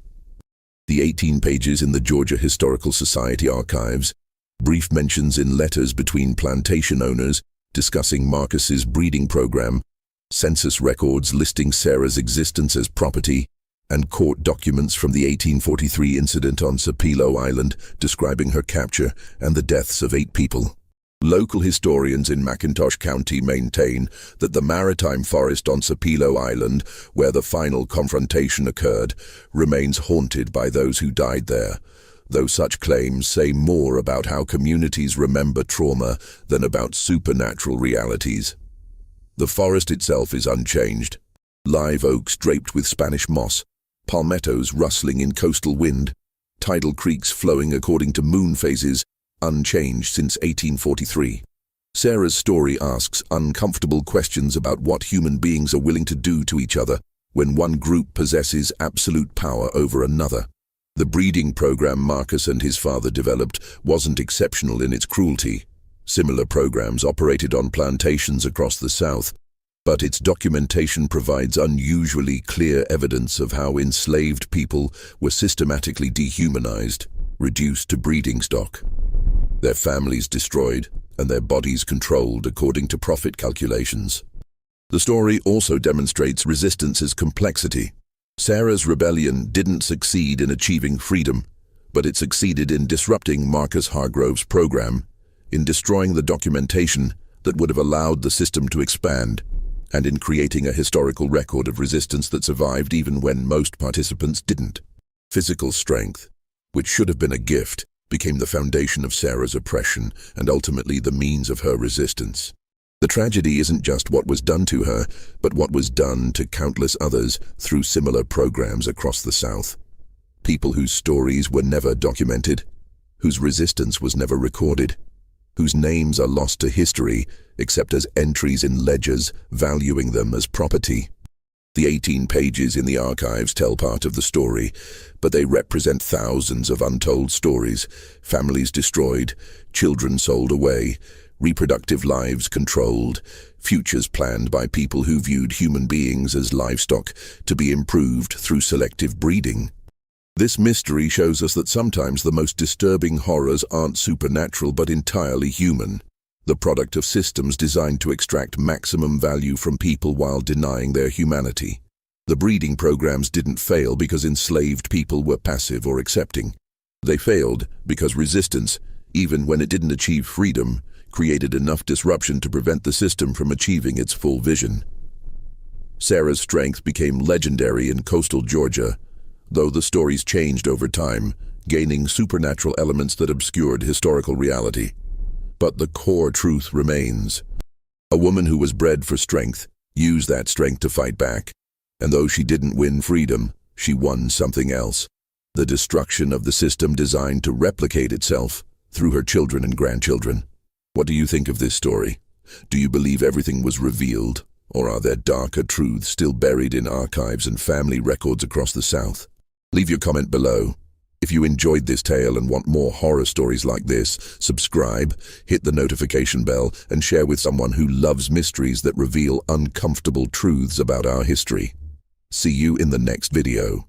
The 18 pages in the Georgia Historical Society archives, brief mentions in letters between plantation owners discussing Marcus's breeding program, census records listing Sarah's existence as property, and court documents from the 1843 incident on Sapelo Island describing her capture and the deaths of 8 people. Local historians in McIntosh County maintain that the maritime forest on Sapelo Island, where the final confrontation occurred, remains haunted by those who died there, though such claims say more about how communities remember trauma than about supernatural realities. The forest itself is unchanged. Live oaks draped with Spanish moss, palmettos rustling in coastal wind, tidal creeks flowing according to moon phases, unchanged since 1843. Sarah's story asks uncomfortable questions about what human beings are willing to do to each other when one group possesses absolute power over another. The breeding program Marcus and his father developed wasn't exceptional in its cruelty. Similar programs operated on plantations across the South, but its documentation provides unusually clear evidence of how enslaved people were systematically dehumanized, reduced to breeding stock, their families destroyed, and their bodies controlled according to profit calculations. The story also demonstrates resistance's complexity. Sarah's rebellion didn't succeed in achieving freedom, but it succeeded in disrupting Marcus Hargrove's program, in destroying the documentation that would have allowed the system to expand, and in creating a historical record of resistance that survived even when most participants didn't. Physical strength, which should have been a gift, became the foundation of Sarah's oppression and ultimately the means of her resistance. The tragedy isn't just what was done to her, but what was done to countless others through similar programs across the South. People whose stories were never documented, whose resistance was never recorded, whose names are lost to history except as entries in ledgers valuing them as property. The 18 pages in the archives tell part of the story, but they represent thousands of untold stories, families destroyed, children sold away, reproductive lives controlled, futures planned by people who viewed human beings as livestock to be improved through selective breeding. This mystery shows us that sometimes the most disturbing horrors aren't supernatural but entirely human, the product of systems designed to extract maximum value from people while denying their humanity. The breeding programs didn't fail because enslaved people were passive or accepting. They failed because resistance, even when it didn't achieve freedom, created enough disruption to prevent the system from achieving its full vision. Sarah's strength became legendary in coastal Georgia, though the stories changed over time, gaining supernatural elements that obscured historical reality. But the core truth remains. A woman who was bred for strength used that strength to fight back, and though she didn't win freedom, she won something else: the destruction of the system designed to replicate itself through her children and grandchildren. What do you think of this story? Do you believe everything was revealed, or are there darker truths still buried in archives and family records across the South? Leave your comment below. If you enjoyed this tale and want more horror stories like this, subscribe, hit the notification bell, and share with someone who loves mysteries that reveal uncomfortable truths about our history. See you in the next video.